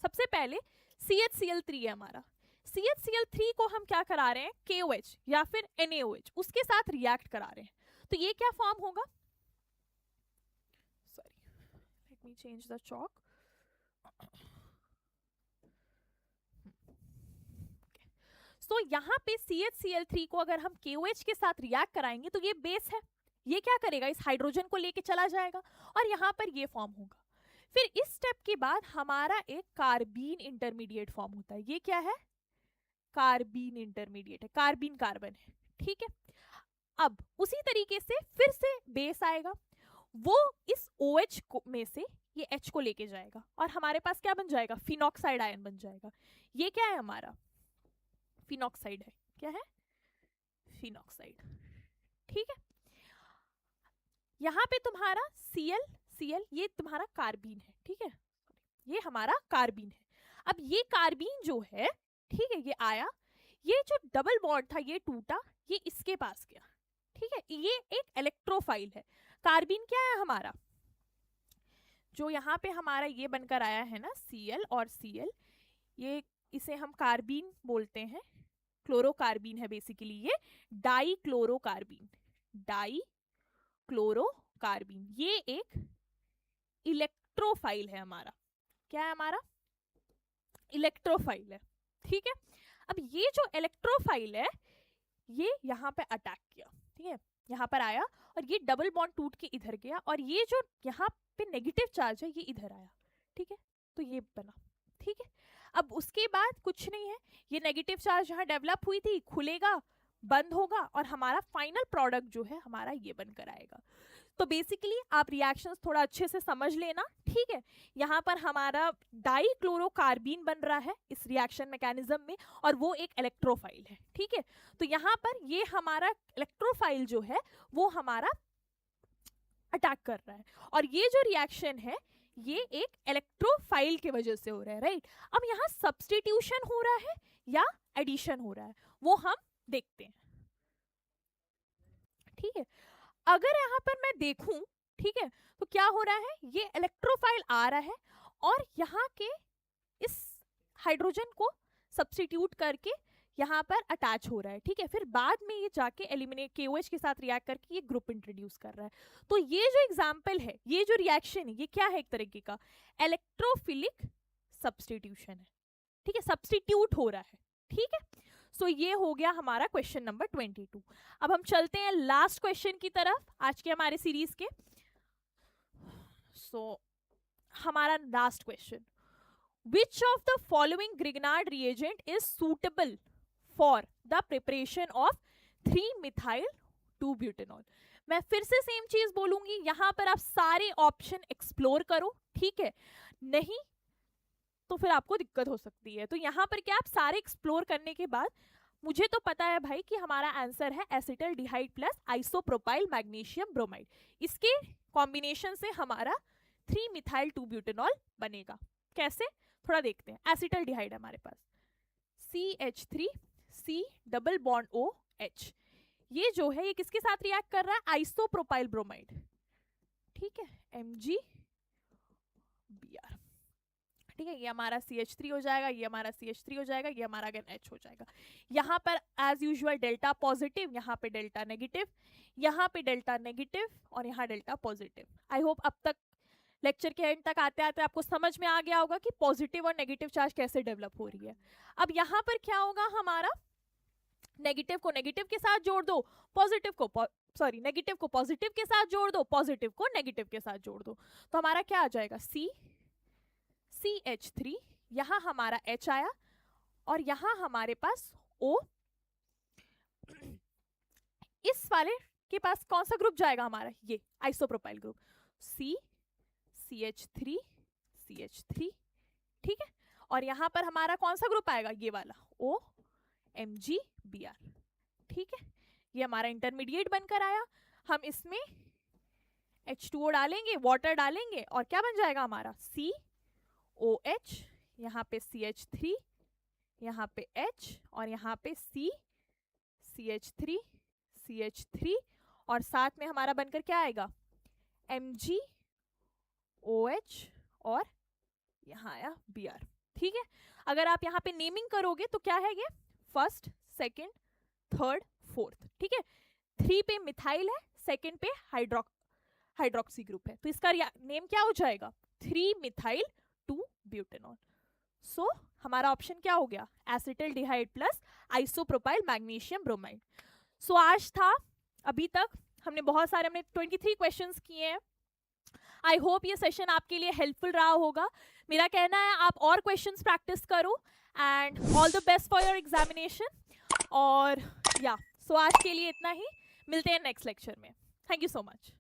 B: सबसे पहले CHCl3 है हमारा, CHCl3 को हम क्या करा रहे हैं, KOH या फिर NaOH उसके साथ रिएक्ट करा रहे हैं। तो ये क्या फॉर्म होगा, let me change the chalk. So यहाँ पे CHCl3 को अगर हम KOH के साथ रिएक्ट कराएंगे तो ये बेस है, ये क्या करेगा, इस हाइड्रोजन को लेके चला जाएगा और यहाँ पर ये फॉर्म होगा। फिर इस स्टेप के बाद हमारा एक कार्बीन इंटरमीडिएट फॉर्म होता है, ये क्या है, कार्बीन इंटरमीडिएट है, कार्बीन कार्बन है, ठीक है। अब उसी तरीके से फिर से बेस आएगा, वो इस OH में से ये H को लेके जाएगा और हमारे पास क्या बन जाएगा, फिनॉक्साइड आयन बन जाएगा। ये क्या है हमारा, फिनॉक्साइड है, क्या है, फिनॉक्साइड, ठीक है। यहाँ पे तुम्हारा Cl ये तुम्हारा कार्बीन है, ठीक है, ये हमारा कार्बीन है। अब ये कार्बीन जो है, ठीक है, ये आया, ये जो डबल बॉन्ड था ये टूटा, ये इसके पास गया, ठीक है। ये एक इलेक्ट्रोफाइल है। कार्बीन क्या है हमारा, जो यहाँ पे हमारा ये बनकर आया है ना Cl और Cl, ये इसे हम कार्बीन बोलते हैं, क्लोरोकार्बीन है बेसिकली, ये डाई क्लोरोकार्बीन, डाई क्लोरोकार्बीन, ये एक इलेक्ट्रोफाइल है हमारा। क्या है हमारा, इलेक्ट्रोफाइल है, ठीक है। अब ये जो इलेक्ट्रोफाइल है ये यहाँ पे अटैक किया, ठीक है, यहाँ पर आया और ये डबल बॉन्ड टूट के इधर गया और ये जो यहाँ पे नेगेटिव चार्ज है ये इधर आया, ठीक है, तो ये बना, ठीक है। अब उसके बाद कुछ नहीं है, ये नेगेटिव चार्ज यहाँ डेवलप हुई थी, खुलेगा, बंद होगा और हमारा फाइनल प्रोडक्ट जो है हमारा ये बनकर आएगा। तो बेसिकली आप रिएक्शंस थोड़ा अच्छे से समझ लेना, ठीक है। यहाँ पर हमारा डाई क्लोरोकार्बीन बन रहा है इस रिएक्शन मैकेनिज्म में और वो एक इलेक्ट्रोफाइल है, ठीक है। तो यहाँ पर ये हमारा इलेक्ट्रोफाइल जो है वो हमारा अटैक कर रहा है और ये जो रिएक्शन है ये एक इलेक्ट्रोफाइल की वजह से हो रहा है, राइट। अब यहाँ सब्स्टिट्यूशन हो रहा है या एडिशन हो रहा है वो हम देखते हैं, ठीक है। अगर यहाँ पर मैं देखूं, ठीक है, तो क्या हो रहा है, ये इलेक्ट्रोफाइल आ रहा है और यहाँ के इस हाइड्रोजन को सब्स्टिट्यूट करके यहाँ पर अटैच हो रहा है, ठीक है। फिर बाद में ये जाके एलिमिनेट KOH के साथ रिएक्ट करके ये ग्रुप इंट्रोड्यूस कर रहा है। तो ये जो एग्जाम्पल है, ये जो रिएक्शन है, ये क्या है, एक तरीके का इलेक्ट्रोफिलिक सब्स्टिट्यूशन है, ठीक है, सब्स्टिट्यूट हो रहा है, ठीक है। सो ये हो गया हमारा क्वेश्चन नंबर 22। अब हम चलते हैं लास्ट क्वेश्चन की तरफ आज के हमारे सीरीज के। सो हमारा last question, which of the following Grignard reagent is suitable for the preparation of 3-methyl-2-butanol? मैं फिर से सेम चीज बोलूंगी, यहां पर आप सारे ऑप्शन एक्सप्लोर करो, ठीक है, नहीं तो फिर आपको दिक्कत हो सकती है। तो यहाँ पर क्या, आप सारे एक्सप्लोर करने के बाद मुझे तो पता है भाई कि हमारा आंसर है acetaldehyde plus isopropyl magnesium bromide, इसके कॉम्बिनेशन से हमारा 3-methyl-2-butanol बनेगा। कैसे, थोड़ा देखते हैं। एसिटल्डिहाइड हमारे पास CH3 C double bond OH, ये जो है ये किसके साथ रिएक्ट कर रहा है, आइसोप्रोपाइल ब्रोमाइड, ठीक है, MgBr, ठीक है। ये हमारा CH3 हो जाएगा, ये हमारा CH3 हो जाएगा, ये हमारा अगेन H हो जाएगा। यहाँ पर एज यूजुअल डेल्टा पॉजिटिव, यहाँ पे डेल्टा नेगेटिव, यहाँ पे डेल्टा नेगेटिव और यहाँ डेल्टा पॉजिटिव। आई होप अब तक लेक्चर के एंड तक आते आते आपको समझ में आ गया होगा कि पॉजिटिव और नेगेटिव चार्ज कैसे डेवलप हो रही है। अब यहाँ पर क्या होगा, हमारा नेगेटिव को नेगेटिव के साथ जोड़ दो, पॉजिटिव को नेगेटिव को पॉजिटिव के साथ जोड़ दो, पॉजिटिव को नेगेटिव के साथ जोड़ दो, तो हमारा क्या आ जाएगा, CH3, यहाँ हमारा H आया और यहाँ हमारे पास O, इस वाले के पास कौन सा ग्रुप जाएगा हमारा, ये आइसोप्रोपाइल ग्रुप, CH3 CH3, ठीक है। और यहाँ पर हमारा कौन सा ग्रुप आएगा, ये वाला OMgBr, ठीक है। ये हमारा इंटरमीडिएट बनकर आया, हम इसमें H2O डालेंगे, वाटर डालेंगे और क्या बन जाएगा हमारा COH, यहाँ पे CH3, यहाँ पे H और यहाँ पे CH3 और साथ में हमारा बनकर क्या आएगा, MgOH और यहाँ आया Br, ठीक है। अगर आप यहाँ पे नेमिंग करोगे तो क्या है, ये फर्स्ट, सेकंड, थर्ड, फोर्थ, ठीक है। 3 पे मिथाइल है, सेकंड पे हाइड्रोक्सी ग्रुप है, तो इसका नेम क्या हो जाएगा, 3-methyl-2-butanol। सो हमारा ऑप्शन क्या हो गया, acetaldehyde plus isopropyl magnesium bromide. So आज था, अभी तक हमने बहुत सारे, हमने 23 क्वेश्चंस किए हैं। आई होप ये सेशन आपके लिए हेल्पफुल रहा होगा. मेरा कहना है आप और क्वेश्चंस प्रैक्टिस करो and all the best for your examination. और सो आज के लिए इतना ही. मिलते हैं नेक्स्ट लेक्चर में. Thank you so much.